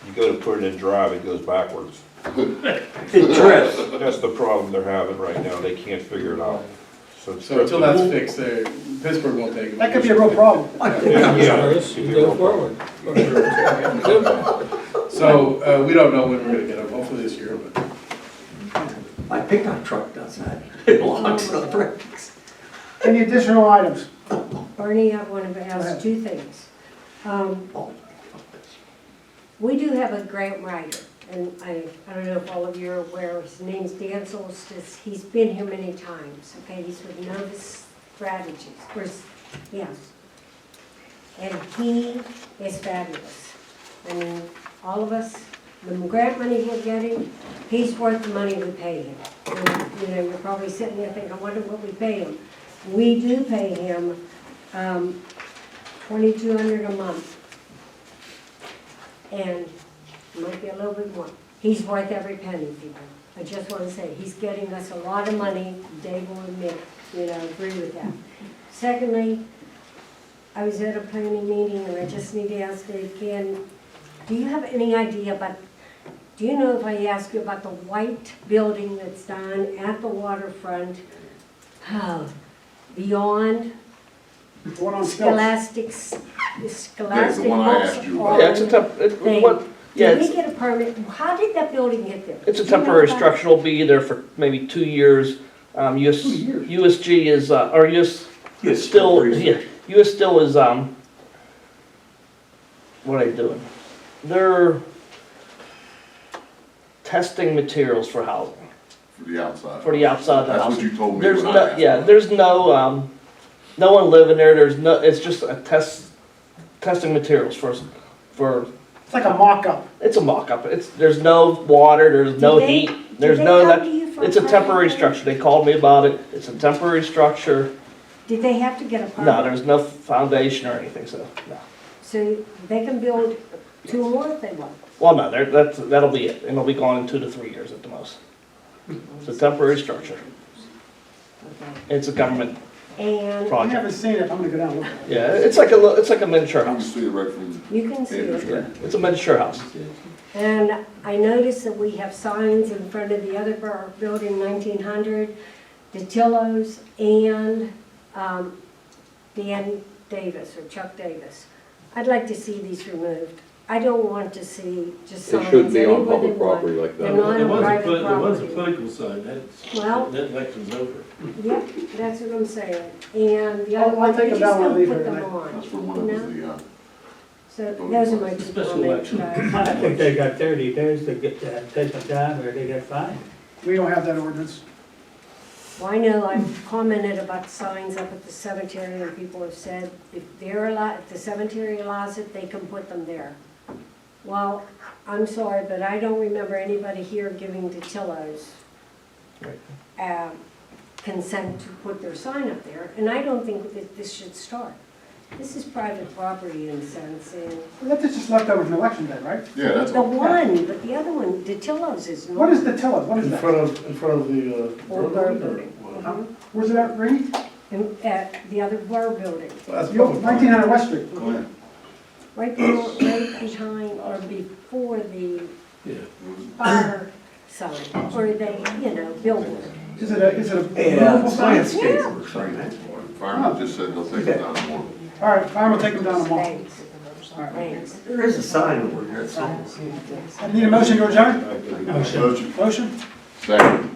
you go to put it in drive, it goes backwards. It drifts. That's the problem they're having right now, they can't figure it out. So Until that's fixed, Pittsburgh won't take it. That could be a real problem. Yeah. You go forward. So, we don't know when we're gonna get them, hopefully this year, but. My pickup truck does that. It locks the brakes. Any additional items? Bernie, I want to ask two things. We do have a grant writer, and I don't know if all of you are aware, his name's Dan Solstice. He's been here many times, okay? He's with Novus Strategies, yes. And he is fabulous. I mean, all of us, the grant money we're getting, he's worth the money we pay him. And, you know, you're probably sitting there thinking, I wonder what we pay him. We do pay him $2,200 a month. And it might be a little bit more. He's worth every penny, people. I just want to say, he's getting us a lot of money. Dave will admit, you know, agree with that. Secondly, I was at a planning meeting, and I just need to ask Dave again, do you have any idea about, do you know if I ask you about the white building that's done at the waterfront, beyond The one on Stilts. That's Scholastic the one I asked you about. Yeah, it's a Did we get a permit? How did that building get there? It's a Do you know temporary about it? structure, it'll be there for maybe 2 years. USG is, or US still, yeah, US still is, what are they doing? They're testing materials for housing, For the outside. for the outside of the That's house. what you told me There's when I no, asked. yeah, there's no, no one living there, there's no, it's just a testing materials for, It's like a mock-up. it's a mock-up, there's no water, there's no Did they- heat, there's did no, they that, come to you for it's a temporary permit? structure, they called me about it, it's a temporary structure. Did they have to get a permit? No, there's no foundation or anything, so, no. So they can build 2 more if they want. Well, no, that'll be it, and it'll be gone in 2 to 3 years at the most. It's a temporary structure. It's a government And I project. haven't seen it. I'm gonna go down and look. Yeah, it's like a miniature You can house. see it right from you can see Andrew it. Street. Yeah, it's a miniature house. And I noticed that we have signs in front of the other building, 1900, DeTillo's and Dan Davis, or Chuck Davis. I'd like to see these removed. I don't want to see just It signs shouldn't be on anywhere they public want. property like They're that. not It on was private it was a property. political sign, that's, Well- that election's over. Yep, that's what I'm saying. And the I'll other one, take you them just down when I don't leave put here them tonight. on. That's for one you of know? the, So those are my It's a two special comments, election. guys. I think they got 30 days to get that taken down or they get fined. We don't have that ordinance. Well, I know I've commented about signs up at the cemetery, and people have said if they're allowed, if the cemetery allows it, they can put them there. Well, I'm sorry, but I don't remember anybody here giving DeTillo's consent to put their sign up there, and I don't think that this should start. This is private property in a sense, and That's just left over from election day, right? yeah, that's the all. one, but the other one, DeTillo's is not. What is the Tilla? What is In that? front of the, Old Borough building. Where's it at, Brady? At the other Borough building. that's Yo, public. 1900 West Street. Go ahead. Right behind or before the Yeah. fire sign, or the, you know, billboard. Is it a Yeah, movable sign? Yeah. Fireman just said they'll take it down tomorrow. All right, fine, we'll take them down tomorrow. Thanks. There is a sign over there somewhere. Need a motion to adjourn? Motion. Motion? Second.